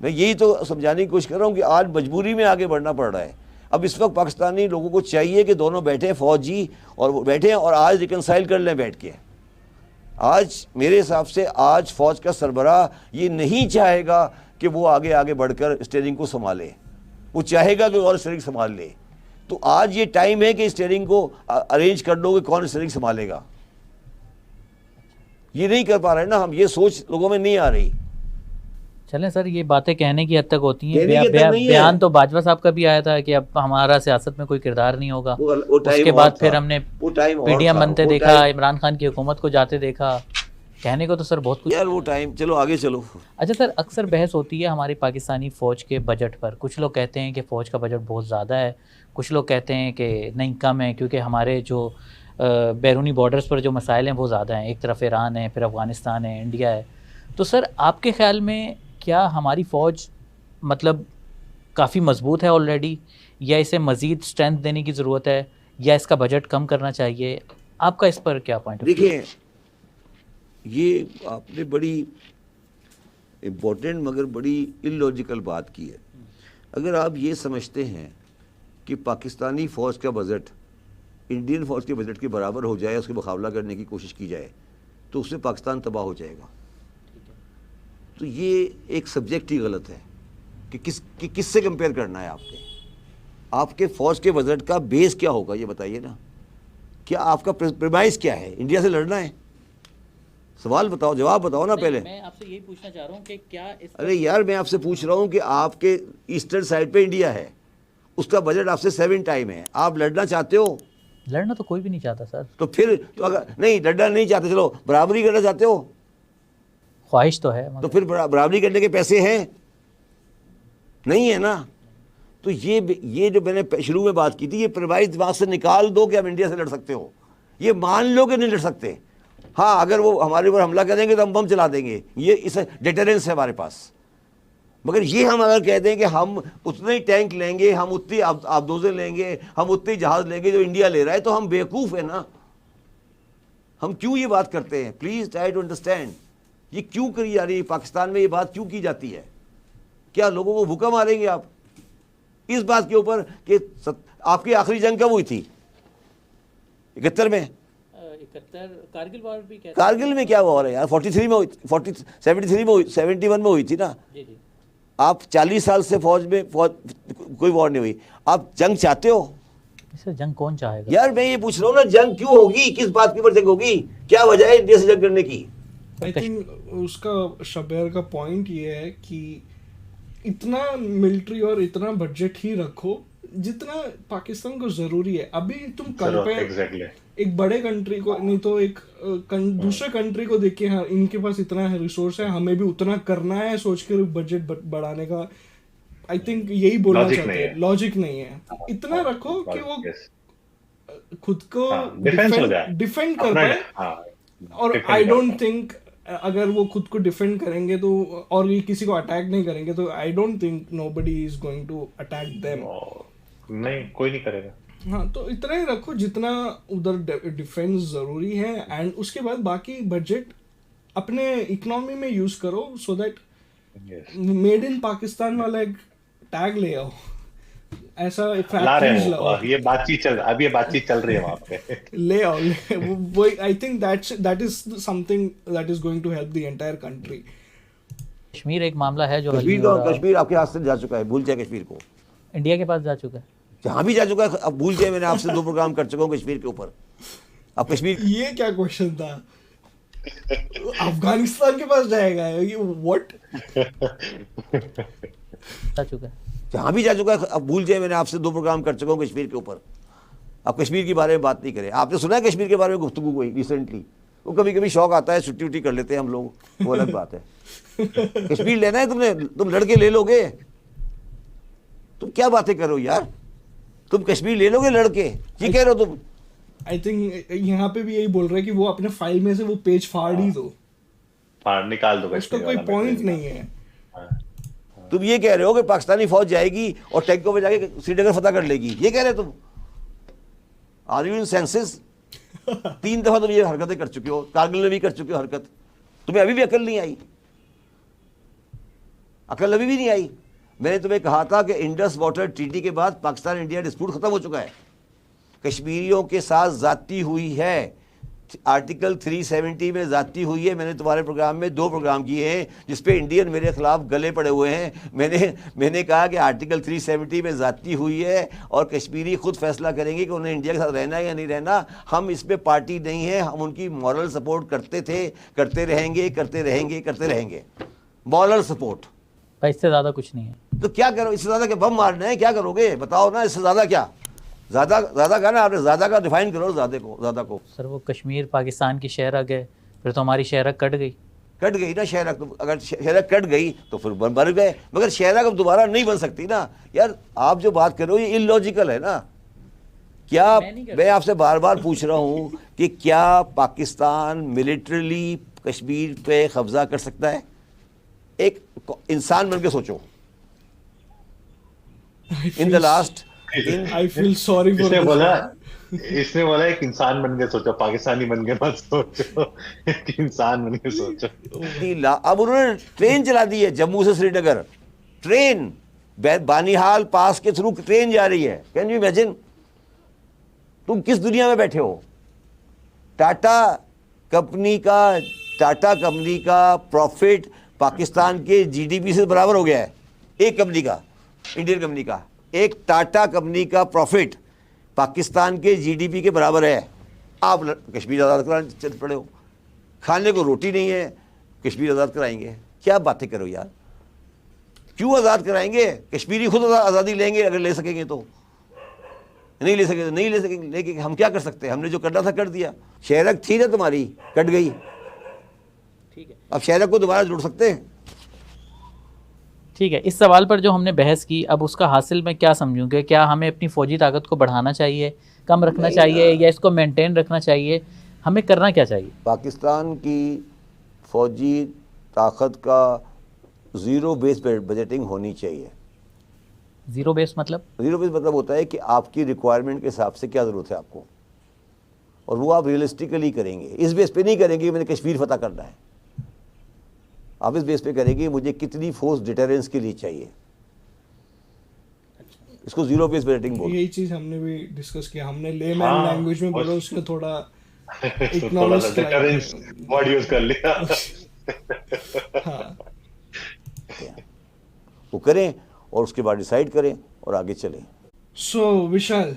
मैं यही तो समझाने की कोशिश कर रहा हूँ कि आज मजबूरी में आगे बढ़ना पड़ रहा है। अब इस वक्त पाकिस्तानी लोगों को चाहिए कि दोनों बैठे, फौजी और वो बैठे और आज रिकनसाइल कर लें बैठ के। आज मेरे हिसाब से आज फौज का सरबराह ये नहीं चाहेगा कि वो आगे आगे बढ़कर स्टीयरिंग को संभाले, वो चाहेगा कि और स्टीयरिंग संभाल ले। तो आज ये टाइम है कि स्टीयरिंग को अरेंज कर लो कि कौन स्टीयरिंग संभालेगा। ये नहीं कर पा रहे ना हम, ये सोच लोगों में नहीं आ रही। चलें सर, ये बातें कहने की हद तक होती हैं। कहने की हद तक नहीं है। बयान तो बाजवा साहब का भी आया था कि अब हमारा सियासत में कोई किरदार नहीं होगा। वो टाइम उसके और बाद था। फिर हमने वो टाइम और पीडीएम था। बनते वो देखा, टाइम- इमरान खान की हुकूमत को जाते देखा। कहने को तो सर बहुत कुछ। यार वो टाइम, चलो आगे चलो। अच्छा सर, अक्सर बहस होती है हमारी पाकिस्तानी फ़ौज के बजट पर। कुछ लोग कहते हैं कि फ़ौज का बजट बहुत ज़्यादा है, कुछ लोग कहते हैं कि नहीं कम है, क्योंकि हमारे जो बैरूनी बॉर्डर्स पर जो मसाइल हैं वो ज़्यादा हैं। एक तरफ ईरान है, फिर अफ़गानिस्तान है, इंडिया है। तो सर आपके ख़्याल में क्या हमारी फ़ौज मतलब काफ़ी मजबूत है ऑलरेडी, या इसे मज़ीद स्ट्रेंथ देने की ज़रूरत है, या इसका बजट कम करना चाहिए? आपका इस पर क्या पॉइंट? देखिए, ये आपने बड़ी इम्पोर्टेंट मगर बड़ी इलॉजिकल बात की है। अगर आप ये समझते हैं कि पाकिस्तानी फ़ौज का बजट इंडियन फ़ौज के बजट के बराबर हो जाए, उसके मुकाबला करने की कोशिश की जाए, तो उससे पाकिस्तान तबाह हो जाएगा। तो ये एक सब्जेक्ट ही गलत है कि किससे कंपेयर करना है आपके फ़ौज के बजट का बेस क्या होगा, ये बताइए ना। क्या आपका प्रेमाइस क्या है? इंडिया से लड़ना है? सवाल बताओ, जवाब बताओ ना पहले। मैं आपसे यही पूछना चाह रहा हूँ कि क्या अरे यार, मैं आपसे पूछ रहा हूँ कि आपके ईस्टर्न साइड पे इंडिया है, उसका बजट आपसे 7 टाइम है, आप लड़ना चाहते हो? लड़ना तो कोई भी नहीं चाहता सर। तो फिर तो अगर नहीं लड़ना नहीं चाहते, चलो बराबरी करना चाहते हो, ख्वाहिश तो है, तो फिर बराबरी करने के पैसे हैं? नहीं है ना। तो ये जो मैंने शुरू में बात की थी, ये प्रिवाइज दिमाग से निकाल दो कि आप इंडिया से लड़ सकते हो। ये मान लो कि नहीं लड़ सकते। हाँ, अगर वो हमारे ऊपर हमला करेंगे तो हम बम चला देंगे, ये इस डिटरेंस है हमारे पास। मगर ये हम अगर कह दें कि हम उतने ही टैंक लेंगे, हम उतनी आबदोजें लेंगे, हम उतने ही जहाज लेंगे जो इंडिया ले रहा है, तो हम बेवकूफ़ है ना। हम क्यों ये बात करते हैं? Please try to understand. ये क्यों करी जा रही है पाकिस्तान में? ये बात क्यों की जाती है? क्या लोगों को भूखा मारेंगे आप इस बात के ऊपर कि आपकी आखिरी जंग कब हुई थी? 71 में। 71 कारगिल वॉर भी कहते हैं। कारगिल में क्या वॉर है यार? 43 में हुई, 73 में हुई, 71 में हुई थी ना। जी जी। आप 40 साल से फौज कोई वॉर नहीं हुई। आप जंग चाहते हो? इसे जंग कौन चाहेगा यार मैं ये पूछ रहा हूँ ना, जंग क्यों होगी? किस बात के ऊपर जंग होगी? क्या वजह है इंडिया से जंग करने की? आई थिंक उसका शब्बीर का पॉइंट ये है कि इतना मिलिट्री और इतना बजट ही रखो जितना पाकिस्तान को जरूरी है। अभी तुम कंपेयर एक बड़े कंट्री को नहीं तो एक दूसरे कंट्री को देख के, हाँ इनके पास इतना है रिसोर्स है, हमें भी उतना करना है सोच कर बजट बढ़ाने का आई थिंक यही बोलना चाहते हैं। लॉजिक नहीं है। इतना रखो कि वो खुद को डिफेंड कर पाए। और आई डोंट थिंक अगर वो खुद को डिफेंड करेंगे तो, और ये किसी को अटैक नहीं करेंगे, तो I don't think nobody is going to attack them. नहीं, कोई नहीं करेगा। हाँ, तो इतना ही रखो जितना उधर डिफेंस ज़रूरी है, एंड उसके बाद बाकी बजट अपने इकोनॉमी में यूज़ करो, so that Yes. Made in Pakistan वाला एक टैग ले आओ, ऐसा एक ला रहे फैक्ट्रीज हो, लाओ, ये बातचीत चल रही है वहां पे। ले आओ वो I think that is something that is going to help the entire country. Kashmir एक मामला है जो हल कश्मीर नहीं हो तो रहा। कश्मीर आपके हाथ से जा चुका है, भूल जाए कश्मीर को। इंडिया के पास जा चुका है। जहाँ भी जा चुका है अब भूल जाए, मैंने आपसे 2 प्रोग्राम कर चुका हूँ कश्मीर के ऊपर। अब कश्मीर ये क्या क्वेश्चन था? अफगानिस्तान के पास जाएगा ये? व्हाट? जा चुका है। जहाँ भी जा चुका है अब भूल जाए, मैंने आपसे 2 प्रोग्राम कर चुका हूँ कश्मीर के ऊपर। अब कश्मीर के बारे में बात नहीं करें। आपने सुना है कश्मीर के बारे में गुफ्तगू कोई रिसेंटली? वो कभी कभी शौक आता है, छुट्टी उट्टी कर लेते हैं हम लोग, वो अलग बात है। कश्मीर लेना है तुमने, तुम लड़के ले लोगे? तुम क्या बातें करो यार, तुम कश्मीर ले लोगे लड़के, ये कह रहे हो तुम? आई थिंक यहाँ पे भी यही बोल रहे हैं कि वो अपने फाइल में से वो पेज फाड़ ही दो, निकाल दो, उसका कश्मीर कोई वाला पॉइंट मैटर। नहीं है। तुम ये कह रहे हो कि पाकिस्तानी फौज जाएगी और टैंकों में जाके श्रीनगर फतह कर लेगी, ये कह रहे हो तुम? Are you in senses? 3 दफा तुम ये हरकतें कर चुके हो, कारगिल में भी कर चुके हो हरकत, तुम्हें अभी भी अकल नहीं आई? अकल अभी भी नहीं आई? मैंने तुम्हें कहा था कि इंडस वाटर ट्रीटी के बाद पाकिस्तान इंडिया डिस्प्यूट खत्म हो चुका है, कश्मीरियों के साथ जाती हुई है, आर्टिकल 370 में जाती हुई है। मैंने तुम्हारे प्रोग्राम में 2 प्रोग्राम किए हैं जिस पे इंडियन मेरे खिलाफ गले पड़े हुए हैं। मैंने कहा कि आर्टिकल 370 में जाती हुई है और कश्मीरी खुद फैसला करेंगे कि उन्हें इंडिया के साथ रहना है या नहीं रहना। हम इस पे पार्टी नहीं है, हम उनकी मॉरल सपोर्ट करते थे, करते रहेंगे मॉरल सपोर्ट। भाई इससे ज़्यादा कुछ नहीं है। तो क्या करो, इससे ज़्यादा क्या बम मारना है? क्या करोगे बताओ ना, इससे ज़्यादा क्या? ज़्यादा का ना, आपने ज़्यादा का डिफाइन करो, ज़्यादा को। सर वो कश्मीर पाकिस्तान की शहरक है, फिर तो हमारी शहरक कट गई ना शहरक। तो अगर शहरक कट गई तो फिर मर गए, मगर शहरक अब दोबारा नहीं बन सकती ना यार। आप जो बात कर रहे हो ये इलॉजिकल है ना। क्या मैं आपसे बार बार पूछ रहा हूँ कि क्या पाकिस्तान मिलिट्रली कश्मीर पे कब्जा कर सकता है? एक इंसान बन के सोचो। In the last I feel sorry for इसने बोला एक इंसान बन के सोचो, पाकिस्तानी बन के मत सोचो, एक इंसान बन के सोचो। अब उन्होंने ट्रेन चला दी है जम्मू से श्रीनगर, ट्रेन बानीहाल पास के थ्रू ट्रेन जा रही है। Can you imagine? तुम किस दुनिया में बैठे हो? टाटा कंपनी का प्रॉफिट पाकिस्तान के जीडीपी से बराबर हो गया है। एक कंपनी का, इंडियन कंपनी का, एक टाटा कंपनी का प्रॉफिट पाकिस्तान के जीडीपी के बराबर है। आप कश्मीर आज़ाद कराने चल पड़े हो, खाने को रोटी नहीं है, कश्मीर आज़ाद कराएंगे? क्या बातें करो यार, क्यों आज़ाद कराएंगे? कश्मीरी खुद आज़ादी लेंगे अगर ले सकेंगे तो, नहीं ले सकेंगे तो नहीं ले सकेंगे। लेकिन हम क्या कर सकते हैं? हमने जो करना था कर दिया। शहरक थी ना तुम्हारी, कट गई, ठीक है। अब शहरक को दोबारा जोड़ सकते हैं? ठीक है, इस सवाल पर जो हमने बहस की, अब उसका हासिल मैं क्या समझूँ कि क्या हमें अपनी फ़ौजी ताकत को बढ़ाना चाहिए, कम रखना चाहिए, या इसको मेंटेन रखना चाहिए? हमें करना क्या चाहिए? पाकिस्तान की फ़ौजी ताकत का ज़ीरो बेस बजटिंग होनी चाहिए। ज़ीरो बेस मतलब? ज़ीरो बेस मतलब होता है कि आपकी रिक्वायरमेंट के हिसाब से क्या ज़रूरत है आपको, और वो आप रियलिस्टिकली करेंगे। इस बेस पे नहीं करेंगे मैंने कश्मीर फतह करना है, आप इस बेस पे करेंगे मुझे कितनी फोर्स डिटरेंस के लिए चाहिए। इसको जीरो बेस बजटिंग बोलते हैं। यही चीज हमने भी डिस्कस किया, हमने लेमैन लैंग्वेज में बोला, उसने थोड़ा इकोनॉमिक्स डिटरेंस वर्ड यूज कर लिया। हाँ, वो करें और उसके बाद डिसाइड करें और आगे चलें। सो विशाल,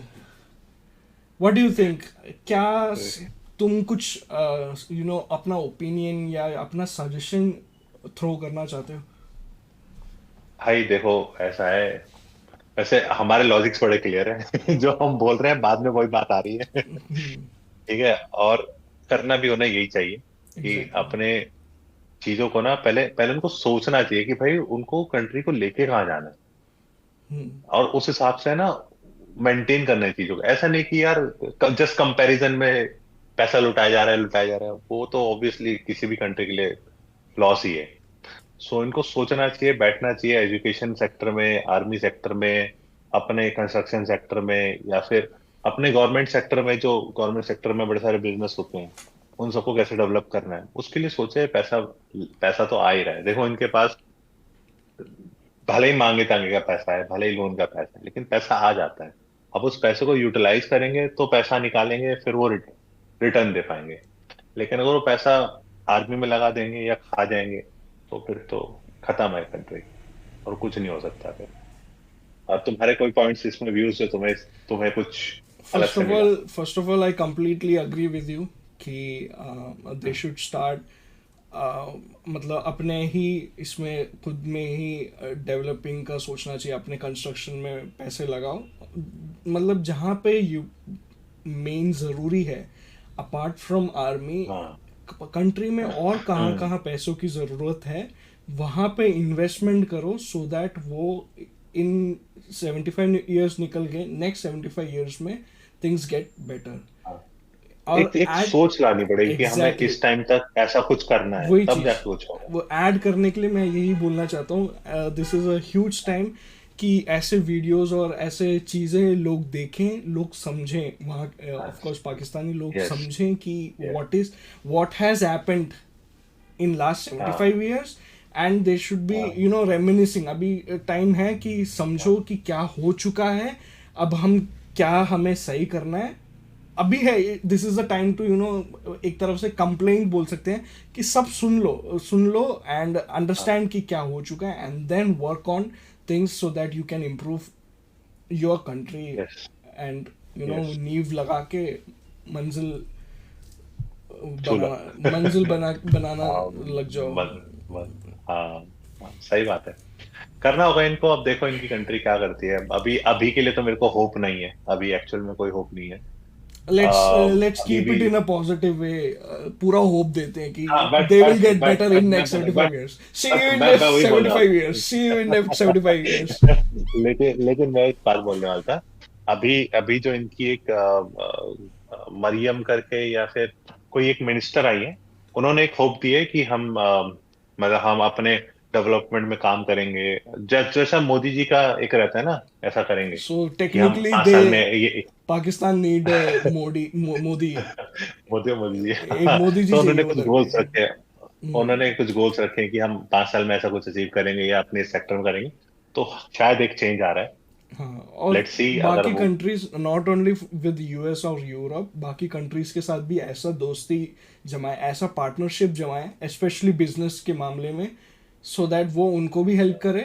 व्हाट डू यू थिंक? क्या तुम कुछ अपना ओपिनियन या अपना सजेशन थ्रो करना चाहते हो? भाई देखो, ऐसा है, वैसे हमारे लॉजिक्स बड़े क्लियर हैं। जो हम बोल रहे हैं बाद में वही बात आ रही है। ठीक है, और करना भी होना यही चाहिए कि अपने चीजों को ना पहले उनको सोचना चाहिए कि भाई उनको कंट्री को लेके कहाँ जाना है, और उस हिसाब से ना मेंटेन करना है चीजों को। ऐसा नहीं कि यार जस्ट कंपैरिजन में पैसा लुटाया जा रहा है, वो तो ऑब्वियसली किसी भी कंट्री के लिए लॉस ही है। सो इनको सोचना चाहिए, बैठना चाहिए एजुकेशन सेक्टर में, आर्मी सेक्टर में, अपने कंस्ट्रक्शन सेक्टर में, या फिर अपने गवर्नमेंट सेक्टर में, जो गवर्नमेंट सेक्टर में बड़े सारे बिजनेस होते हैं, उन सबको कैसे डेवलप करना है, उसके लिए सोचे। पैसा पैसा तो आ ही रहा है, देखो इनके पास भले ही मांगे तांगे का पैसा है, भले ही लोन का पैसा है, लेकिन पैसा आ जाता है। अब उस पैसे को यूटिलाइज करेंगे तो पैसा निकालेंगे, फिर वो रिटर्न दे पाएंगे। लेकिन अगर वो पैसा आर्मी में लगा देंगे या खा जाएंगे, तो फिर तो खत्म है कंट्री, और कुछ नहीं हो सकता फिर। और तुम्हारे कोई पॉइंट्स इसमें, व्यूज है तुम्हें तुम्हें कुछ अलग से मिला? First of all I completely agree with you कि दे शुड स्टार्ट, मतलब अपने ही इसमें खुद में ही डेवलपिंग का सोचना चाहिए, अपने कंस्ट्रक्शन में पैसे लगाओ। मतलब जहाँ पे यू मेन ज़रूरी है, अपार्ट फ्रॉम आर्मी, हाँ। कंट्री में और कहाँ कहाँ पैसों की ज़रूरत है, वहाँ पे इन्वेस्टमेंट करो, सो दैट वो इन 75 ईयर्स निकल गए, नेक्स्ट 75 ईयर्स में थिंग्स गेट बेटर। और एक सोच लानी पड़ेगी कि हमें Exactly. इस टाइम तक ऐसा कुछ करना है, वही तब चीज जाके कुछ होगा। वो ऐड करने के लिए मैं यही बोलना चाहता हूँ, this is a huge time कि ऐसे वीडियोस और ऐसे चीज़ें लोग देखें, लोग समझें, वहाँ ऑफ कोर्स पाकिस्तानी लोग Yes. समझें कि Yes. What has happened in last 75 years, and they should be you know reminiscing. अभी टाइम है कि समझो कि क्या हो चुका है, अब हम क्या हमें सही करना है, अभी है। This is the time to you know, एक तरफ से कंप्लेंट बोल सकते हैं कि सब सुन लो एंड अंडरस्टैंड कि क्या हो चुका है, and then work on things so that you can improve your country, Yes. And you know Yes. नींव लगा के मंजिल चूल्हा। बनाना लग जाओ। हाँ, सही बात है। करना होगा इनको। अब देखो इनकी कंट्री क्या करती है। अभी अभी के लिए तो मेरे को होप नहीं है, अभी एक्चुअल में कोई होप नहीं है। लेट्स अभी कीप इट भी इन अ पॉजिटिव वे, पूरा होप देते हैं कि हाँ, they will get but better in next 75 years, see you in next मैं वही बोल रहा 75 years, see you in next 75 years। लेकिन मैं एक बात बोलने वाला था। अभी अभी जो इनकी एक मरियम करके या फिर कोई एक मिनिस्टर आई है, उन्होंने एक होप दी है कि हम मतलब हम अपने डेवलपमेंट में काम करेंगे, जैसा मोदी जी का एक रहता है ना, ऐसा करेंगे सो कि हम टेक्निकली 5 दे साल में ये पाकिस्तान नीड मोदी, मोदी जी एक मोदी जी तो चाहिए उन्होंने कुछ उधर गोल्स पे। रखे हैं। उन्होंने कुछ गोल्स रखे हैं कि हम 5 साल में ऐसा कुछ अचीव करेंगे या अपने सेक्टर में करेंगे, तो शायद एक चेंज आ रहा है। हाँ, और लेट्स सी अगर बाकी वो countries, not only with US और यूरोप, बाकी कंट्रीज के साथ भी ऐसा दोस्ती जमाए, ऐसा पार्टनरशिप जमाए, स्पेशली बिजनेस के मामले में, सो दैट वो उनको भी हेल्प करे,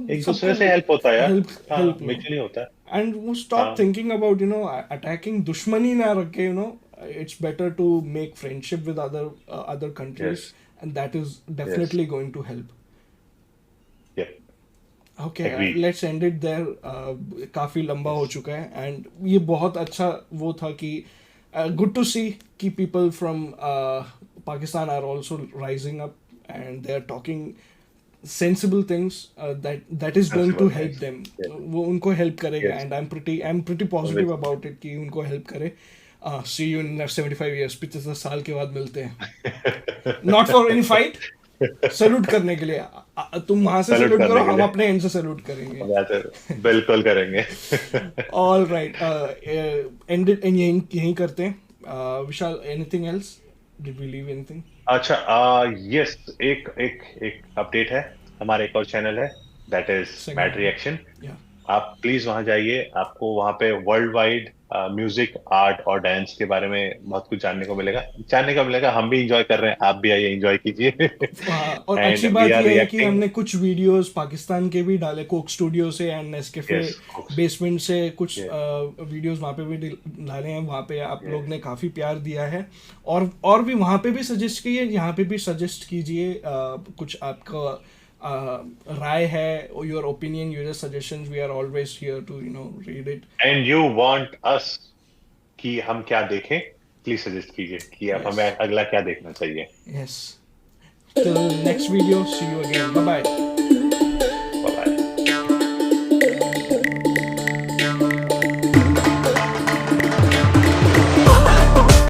एक दूसरे से हेल्प होता है यार। हेल्प हाँ, हेल्प लो, म्यूचुअली होता है। एंड वो स्टॉप हाँ, thinking about you know attacking, दुश्मनी ना रखे, you know it's better to make friendship with other countries, yes, and that is yes, definitely going to help. Yeah, okay, agree. Let's end it there, काफ़ी लंबा हो चुका है, and ये बहुत अच्छा वो था कि गुड टू सी कि people from Pakistan are also rising up and they are talking sensible things, that is going to Sensible help things. them, Yes, वो उनको help करेगा, yes. and I'm pretty positive about it कि उनको help करे। See you in 75 years, 75 साल के बाद मिलते हैं, not for any fight, salute करने के लिए। तुम वहां से सैल्यूट सैल्यूट करो, करने के हम लिए अपने एंड से सैल्यूट करेंगे। वैसे बिल्कुल करेंगे। ऑल राइट, एंड यहीं करते हैं। Vishal, anything else, did we leave anything? अच्छा, यस, एक एक एक अपडेट है। हमारा एक और चैनल है, दैट इज मैड रिएक्शन। या आप प्लीज वहां जाइए, आपको वहां पे वर्ल्ड वाइड म्यूजिक, आर्ट और डांस के बारे में बहुत कुछ जानने को मिलेगा। हम भी इंजॉय कर रहे हैं, आप भी आइए, इंजॉय कीजिए। और अच्छी एंड वी बात आर यह है कि रिएक्टिंग। हमने कुछ वीडियोस पाकिस्तान के भी डाले, कोक स्टूडियो से एंड नेस्कैफे यस, बेसमेंट से कुछ yes, वीडियोस वहाँ पे भी डाले हैं। वहाँ पे आप लोग ने काफ़ी प्यार दिया है, और भी वहाँ पे भी सजेस्ट कीजिए, यहाँ पे भी सजेस्ट कीजिए, कुछ आपका राय है, your opinion, your suggestions, we are always here to you know read it. And you want us कि हम क्या देखें, प्लीज सजेस्ट कीजिए कि आप यस हमें अगला क्या देखना चाहिए। Yes, till next video, see you again, bye bye।